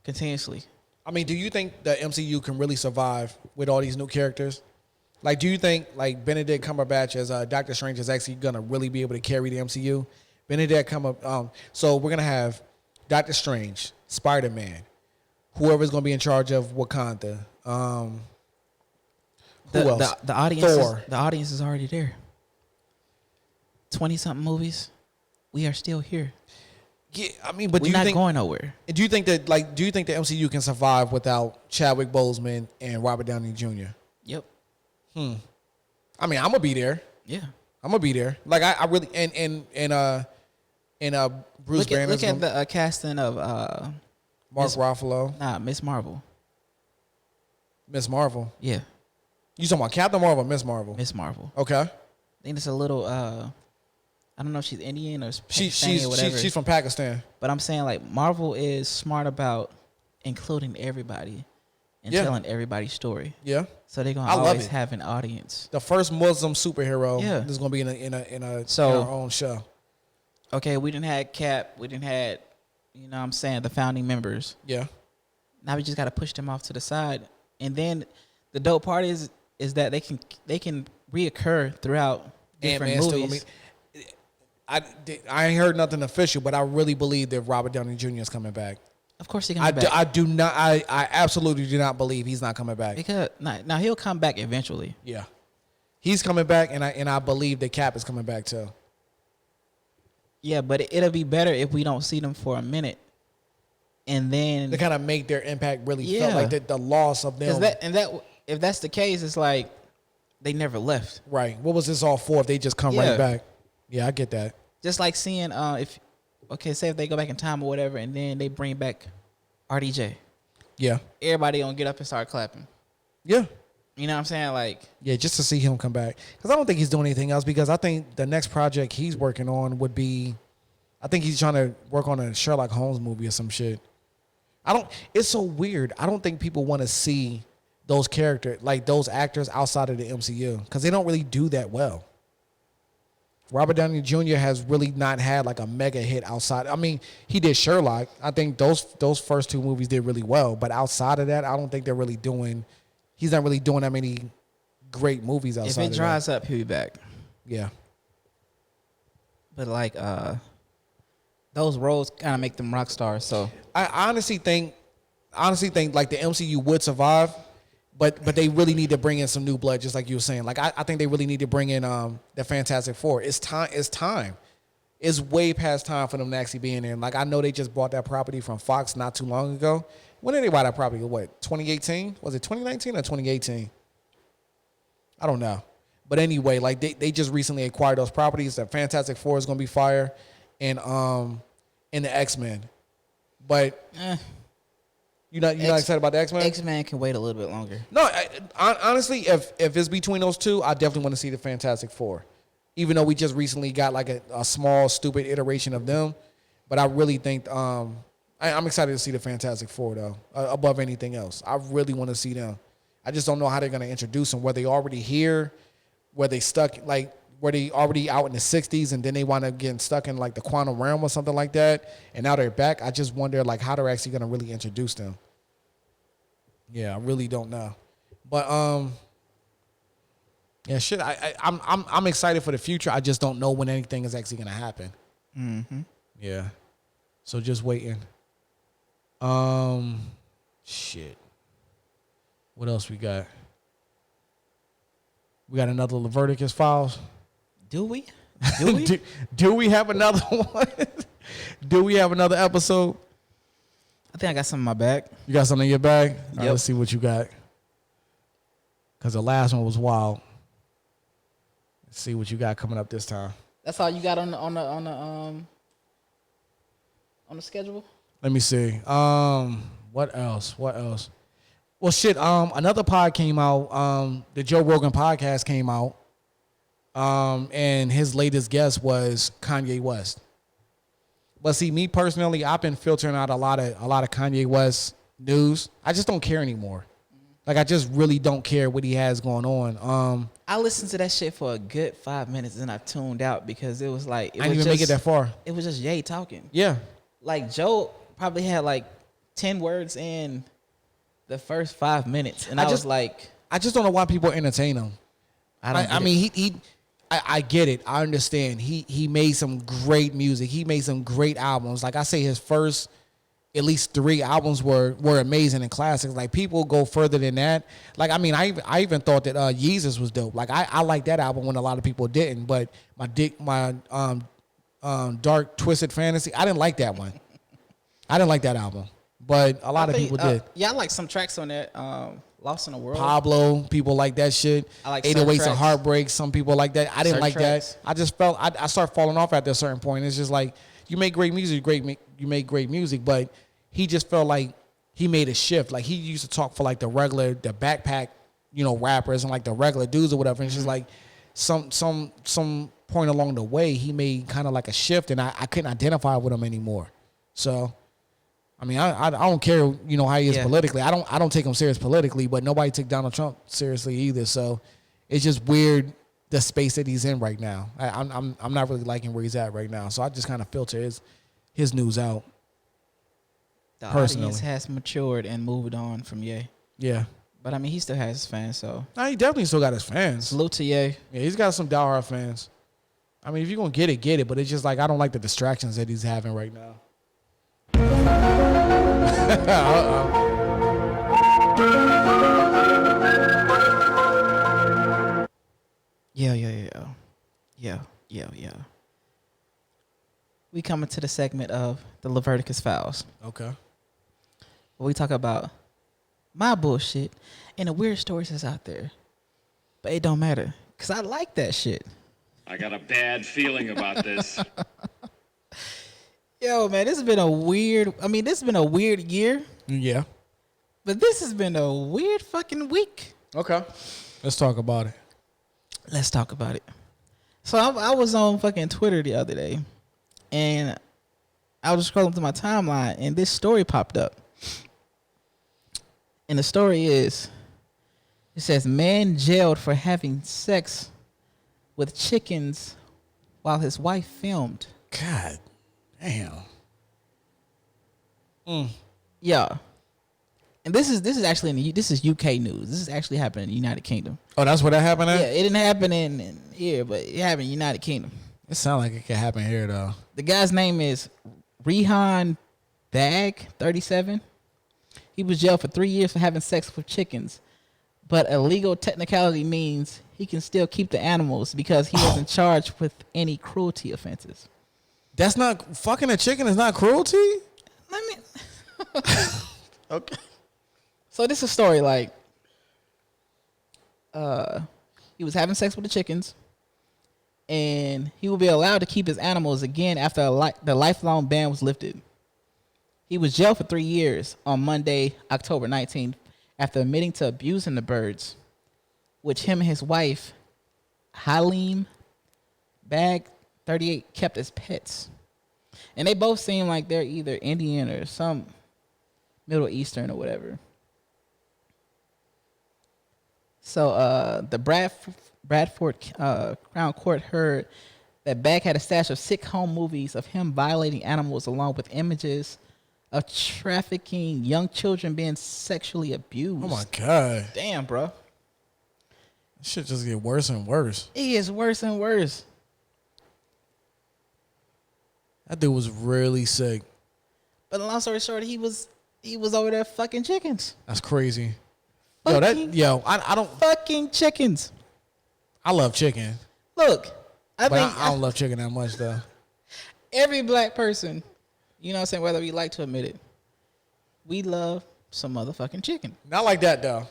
B: continuously.
A: I mean, do you think the MCU can really survive with all these new characters? Like, do you think like Benedict Cumberbatch as Doctor Strange is actually gonna really be able to carry the MCU? So we're gonna have Doctor Strange, Spider-Man, whoever's gonna be in charge of Wakanda. Who else?
B: The audience.
A: Thor.
B: The audience is already there. 20-something movies. We are still here.
A: Yeah, I mean, but
B: we're not going nowhere.
A: Do you think that do you think the MCU can survive without Chadwick Boseman and Robert Downey Jr.?
B: Yep.
A: I mean, I'm gonna be there.
B: Yeah.
A: I'm gonna be there. Like I really Bruce Banner.
B: Look at the casting of
A: Mark Ruffalo.
B: Nah, Miss Marvel.
A: Miss Marvel.
B: Yeah.
A: You talking about Captain Marvel or Miss Marvel?
B: Miss Marvel.
A: Okay.
B: I think it's a little I don't know if she's Indian or
A: Pakistani
B: or whatever.
A: She's from Pakistan.
B: But I'm saying like Marvel is smart about including everybody and telling everybody's story.
A: Yeah.
B: So they're gonna always have an audience.
A: The first Muslim superhero.
B: Yeah.
A: Is gonna be in our own show.
B: Okay, we didn't have Cap. We didn't had, you know what I'm saying, the founding members.
A: Yeah.
B: Now we just got to push them off to the side. And then the dope part is that they can reoccur throughout different movies.
A: I ain't heard nothing official, but I really believe that Robert Downey Jr. is coming back.
B: Of course he's coming back.
A: I absolutely do not believe he's not coming back.
B: Because now he'll come back eventually.
A: Yeah. He's coming back, and I believe that Cap is coming back too.
B: Yeah, but it'll be better if we don't see them for a minute, and then
A: to kind of make their impact really felt, like the loss of them.
B: If that's the case, it's like they never left.
A: Right. What was this all for? If they just come right back? Yeah, I get that.
B: Just like seeing say if they go back in time or whatever, and then they bring back RDJ.
A: Yeah.
B: Everybody gonna get up and start clapping.
A: Yeah.
B: You know what I'm saying? Like,
A: yeah, just to see him come back. Because I don't think he's doing anything else, because I think the next project he's working on would be, I think he's trying to work on a Sherlock Holmes movie or some shit. It's so weird. I don't think people want to see those characters, like those actors outside of the MCU, because they don't really do that well. Robert Downey Jr. has really not had like a mega hit outside. I mean, he did Sherlock. I think those first two movies did really well. But outside of that, I don't think they're really doing, he's not really doing that many great movies outside of that.
B: If it dries up, he'll be back.
A: Yeah.
B: But like those roles kind of make them rock stars. So
A: I honestly think like the MCU would survive, but they really need to bring in some new blood, just like you were saying. Like I think they really need to bring in the Fantastic Four. It's time. It's way past time for them to actually be in there. Like I know they just bought that property from Fox not too long ago. When did they buy that property? What, 2018? Was it 2019 or 2018? I don't know. But anyway, like they just recently acquired those properties. The Fantastic Four is gonna be fire, and the X-Men. But you're not excited about the X-Men?
B: X-Men can wait a little bit longer.
A: No, honestly, if it's between those two, I definitely want to see the Fantastic Four. Even though we just recently got like a small, stupid iteration of them. But I really think I'm excited to see the Fantastic Four, though, above anything else. I really want to see them. I just don't know how they're going to introduce them. Were they already here? Were they stuck, like, were they already out in the 60s and then they wound up getting stuck in, like, the quantum realm or something like that? And now they're back. I just wonder, like, how they're actually going to really introduce them. Yeah, I really don't know. But, yeah, shit, I'm excited for the future. I just don't know when anything is actually going to happen.
B: Mm-hmm.
A: Yeah. So just waiting. Shit. What else we got? We got another Leviticus Files.
B: Do we? Do we?
A: do we have another one? Do we have another episode?
B: I think I got something in my bag.
A: You got something in your bag?
B: Yep.
A: All right, let's see what you got. Because the last one was wild. Let's see what you got coming up this time.
B: That's all you got on the schedule?
A: Let me see. What else? Well, shit. Another pod came out. The Joe Rogan podcast came out. And his latest guest was Kanye West. But see, me personally, I've been filtering out a lot of Kanye West news. I just don't care anymore. Like, I just really don't care what he has going on.
B: I listened to that shit for a good 5 minutes, and I tuned out because it was like
A: I didn't even make it that far.
B: It was just Ye talking.
A: Yeah,
B: Like Joe probably had like 10 words in the first 5 minutes, and I was like,
A: I just don't know why people entertain him. I mean, I get it. I understand. He made some great music. He made some great albums. Like I say, his first at least 3 albums were amazing and classics. Like, people go further than that. Like, I mean, I even thought that Yeezus was dope. Like, I like that album when a lot of people didn't. But my Dark Twisted Fantasy, I didn't like that one. I didn't like that album. But a lot of people did.
B: Yeah, I like some tracks on that. Lost in the World.
A: Pablo, people like that shit.
B: I like
A: 808s and Heartbreak. Some people like that. I didn't like
B: tracks.
A: that. I just felt I started falling off at a certain point. It's just like, you make great music, you make great music, but he just felt like he made a shift. Like, he used to talk for like the backpack, rappers and like the regular dudes or whatever. And it's just like some point along the way, he made kind of like a shift, and I couldn't identify with him anymore. So, I mean, I don't care, how he is politically. I don't take him serious politically, but nobody took Donald Trump seriously either. So, it's just weird the space that he's in right now. I'm not really liking where he's at right now. So I just kind of filter his news out.
B: The
A: personally.
B: audience has matured and moved on from Ye.
A: Yeah.
B: But I mean, he still has his fans, so.
A: No, he definitely still got his fans.
B: Salute to Ye.
A: Yeah, he's got some diehard fans. I mean, if you're going to get it. But it's just like, I don't like the distractions that he's having right now.
B: Yeah. We coming to the segment of the Leviticus Files.
A: Okay.
B: Where we talk about my bullshit and the weird stories that's out there. But it don't matter, because I like that shit.
C: I got a bad feeling about this.
B: Yo, man, this has been a weird year.
A: Yeah.
B: But this has been a weird fucking week.
A: Okay. Let's talk about it.
B: Let's talk about it. So I was on fucking Twitter the other day, and I was scrolling through my timeline, and this story popped up. And the story is, it says, man jailed for having sex with chickens while his wife filmed.
A: God damn.
B: Yeah. And this is actually this is UK news. This is actually happening in the United Kingdom.
A: Oh, that's where that happened at?
B: Yeah, it didn't happen in here, but it happened in the United Kingdom.
A: It sounds like it could happen here, though.
B: The guy's name is Rehan Bag, 37. He was jailed for 3 years for having sex with chickens. But a legal technicality means he can still keep the animals because he wasn't charged with any cruelty offenses.
A: That's not... Fucking a chicken is not cruelty?
B: Let me...
A: Okay.
B: So this is a story like... he was having sex with the chickens. And he will be allowed to keep his animals again after the lifelong ban was lifted. He was jailed for 3 years on Monday, October 19th, after admitting to abusing the birds, which him and his wife, Halim Bag, 38, kept as pets. And they both seem like they're either Indian or some Middle Eastern or whatever. So the Bradford Crown Court heard that Bag had a stash of sick home movies of him violating animals, along with images of trafficking young children being sexually abused.
A: Oh my God.
B: Damn, bro.
A: This shit just get worse and worse.
B: It gets worse and worse.
A: That dude was really sick.
B: But long story short, he was over there fucking chickens.
A: That's crazy.
B: I
A: don't
B: fucking chickens.
A: I love chicken.
B: Look,
A: I don't love chicken that much though.
B: Every black person, you know what I'm saying, whether we like to admit it, we love some motherfucking chicken.
A: Not like that though.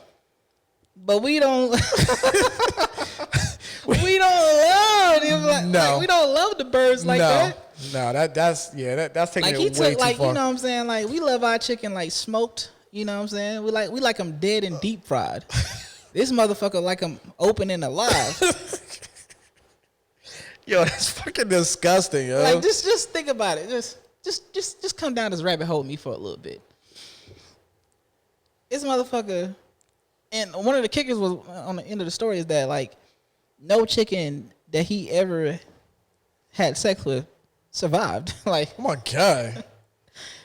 B: But we don't we don't love them like we don't love the birds like that.
A: No, that's taking
B: like
A: it
B: he
A: way
B: took
A: too
B: like
A: far.
B: you know what I'm saying, like we love our chicken like smoked, you know what I'm saying? We like them dead and deep fried. This motherfucker like them open and alive.
A: Yo, that's fucking disgusting, yo.
B: Like just think about it. Just come down this rabbit hole with me for a little bit. This motherfucker, And one of the kickers was on the end of the story is that like no chicken that he ever had sex with survived. Like,
A: oh my God,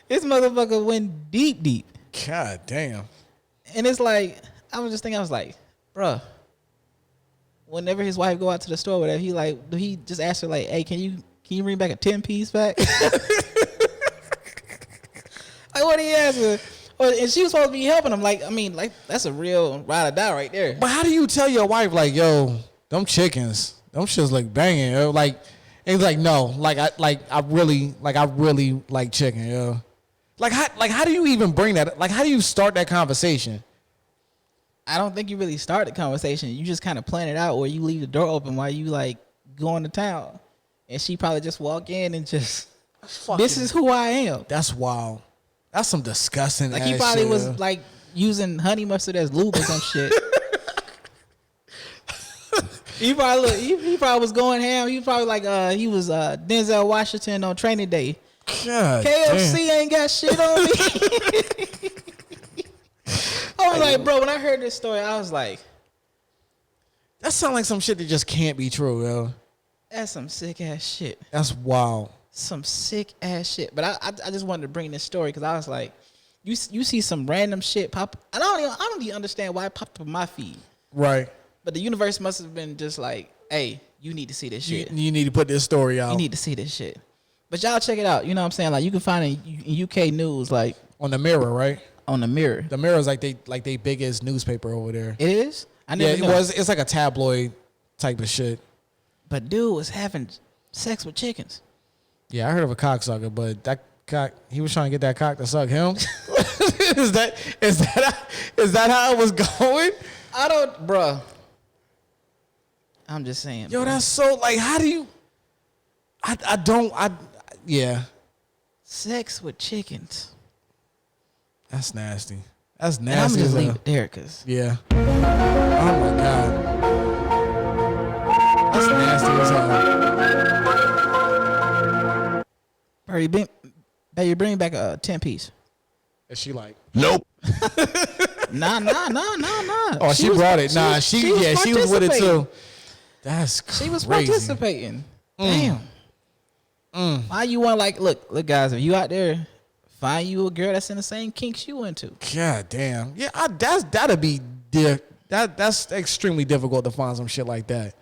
B: this motherfucker went deep.
A: God damn.
B: And it's like, I was just thinking, I was like, bruh, whenever his wife go out to the store, whatever, he just ask her like, hey, can you bring back a 10-piece back? Like, what he ask her? And she was supposed to be helping him. Like, I mean, like, that's a real ride or die right there.
A: But how do you tell your wife, like, yo, them chickens, them shits like banging, yo? Like, and he's like, no, I really like chicken, yo. Like, how do you even bring that? Like, how do you start that conversation?
B: I don't think you really start the conversation. You just kind of plan it out, or you leave the door open while you like going to town, and she probably just walk in and just, this is who I am.
A: That's wild. That's some disgusting.
B: Like, he probably
A: shit,
B: was
A: yo.
B: like using honey mustard as lube or some shit. He probably was going ham. He probably like he was Denzel Washington on Training Day.
A: God
B: KFC
A: damn.
B: ain't got shit on me. I was like, bro, when I heard this story, I was like,
A: That sounds like some shit that just can't be true, yo.
B: that's some sick ass shit.
A: That's wild.
B: Some sick ass shit. But I just wanted to bring this story because I was like, you see some random shit pop. I don't even understand why it popped up on my feed.
A: Right.
B: But the universe must have been just like, hey, you need to see this shit.
A: You need to put this story out.
B: You need to see this shit. But y'all check it out. You know what I'm saying? Like, you can find it in UK news, like
A: on the Mirror, right?
B: on the Mirror.
A: The Mirror is like they biggest newspaper over there.
B: It is? I never
A: Yeah,
B: knew.
A: it's like a tabloid type of shit.
B: But dude was having sex with chickens.
A: Yeah, I heard of a cocksucker, but that cock, he was trying to get that cock to suck him. is that how it was going?
B: Bruh. I'm just saying.
A: Yo,
B: bruh.
A: that's so like, how do you? Yeah,
B: Sex with chickens.
A: that's nasty. That's
B: And I'm
A: nasty.
B: just
A: as
B: leave
A: hell.
B: it there, cause
A: Yeah. Oh my God. That's nasty as hell.
B: baby, bring back a 10-piece.
A: Is she like?
C: Nope.
B: Nah.
A: Oh, she brought it. Nah, she was with it too. That's crazy.
B: She was participating. Damn. Why you want look guys, if you out there, find you a girl that's in the same kinks you into.
A: God damn. Yeah, that's extremely difficult to find some shit like that.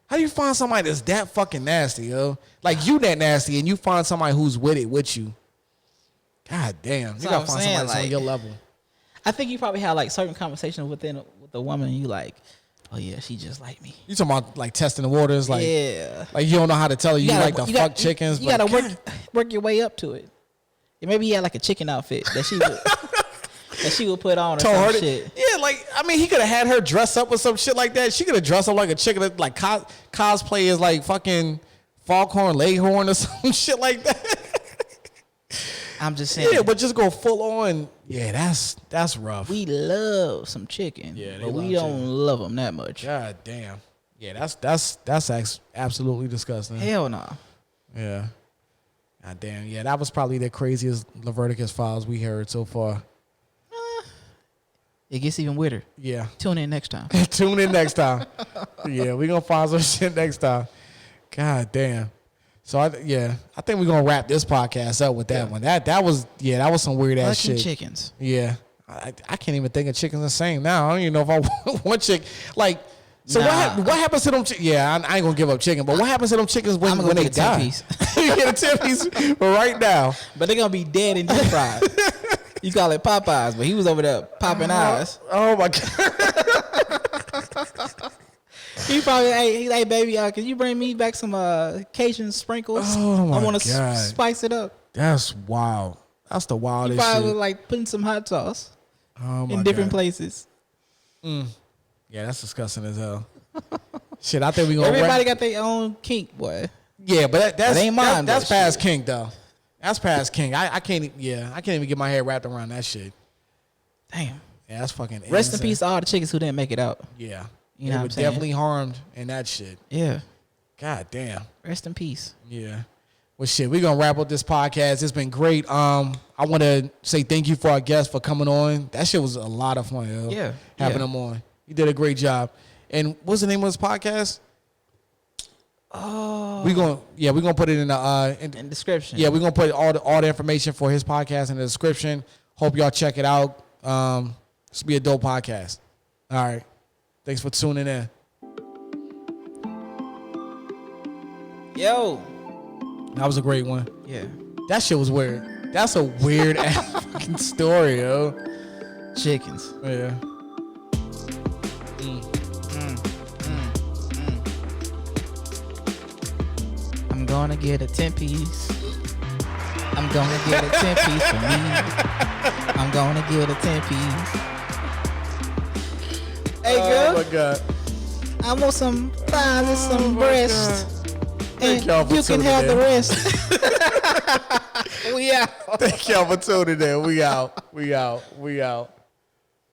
A: How do you find somebody that's that fucking nasty, yo? Like, you that nasty and you find somebody who's with it with you. God damn. You
B: So
A: gotta
B: I'm
A: find
B: saying,
A: somebody that's on
B: like,
A: your level.
B: I think you probably have like certain conversations with a woman and you like, oh yeah, she just like me.
A: You talking about like testing the waters, like,
B: yeah.
A: like you don't know how to tell her you like to fuck chickens.
B: You
A: but
B: gotta work your way up to it. And maybe he had like a chicken outfit that she would put on or
A: told
B: some
A: her to-
B: shit.
A: Yeah, like, I mean, he could have had her dress up with some shit like that. She could have dressed up like a chicken, like cosplay as like fucking Foghorn Leghorn or some shit like that.
B: I'm just saying.
A: Yeah, but just go full on. Yeah, that's rough.
B: We love some chicken,
A: Yeah, they
B: but we
A: love
B: don't
A: chicken.
B: love them that much.
A: God damn. Yeah, that's absolutely disgusting.
B: Hell no.
A: Yeah. God damn. Yeah, that was probably the craziest Leviticus files we heard so far.
B: It gets even weirder.
A: Yeah.
B: Tune in next time.
A: Tune in next time. Yeah, we gonna find some shit next time. God damn. So I think we're gonna wrap this podcast up with that one. That was some weird ass
B: Fucking
A: shit.
B: chickens.
A: Yeah. I can't even think of chickens the same now. I don't even know if I want chicken. Like, so
B: Nah.
A: what happens to them? Yeah, I ain't gonna give up chicken. But what happens to them chickens when
B: I'm gonna
A: they
B: get a
A: die?
B: 10-piece.
A: You get a 10-piece right now.
B: But they're gonna be dead and deep fried. You call it Popeyes, but he was over there popping eyes.
A: Oh my God.
B: He probably, hey baby, can you bring me back some Cajun sprinkles?
A: Oh, my
B: I want to
A: God.
B: spice it up.
A: That's wild. That's the
B: He
A: wildest
B: probably
A: shit.
B: like putting some hot sauce
A: Oh my
B: in different
A: God.
B: places.
A: Yeah, that's disgusting as hell. Shit, I think we gonna
B: Everybody
A: wrap-
B: got their own kink, boy.
A: Yeah, but that's
B: That ain't mine,
A: That's
B: though,
A: past
B: shit.
A: kink though. That's past kink. I can't. I can't even get my head wrapped around that shit.
B: Damn.
A: Yeah, that's fucking.
B: Rest in
A: insane.
B: peace to all the chickens who didn't make it out.
A: Yeah,
B: You know
A: they
B: what
A: were
B: I'm saying?
A: definitely harmed in that shit.
B: Yeah.
A: God damn.
B: Rest in peace.
A: Yeah. Well, shit, we're gonna wrap up this podcast. It's been great. I want to say thank you for our guest for coming on. That shit was a lot of fun, yo.
B: Yeah,
A: having him on. You did a great job. And what's the name of this podcast?
B: Oh,
A: we're gonna put it in the
B: description.
A: Yeah, we're gonna put all the information for his podcast in the description. Hope y'all check it out. This will be a dope podcast. All right, thanks for tuning in.
B: Yo,
A: that was a great one.
B: Yeah,
A: that shit was weird. That's a weird ass fucking story, yo.
B: Chickens.
A: Yeah.
B: I'm gonna get a 10-piece. I'm gonna get a 10-piece for me. I'm gonna get a 10-piece. Hey girl.
A: Oh my God.
B: I want some thighs and some breast. And you can have the rest. We out.
A: Thank y'all for tuning in. We out.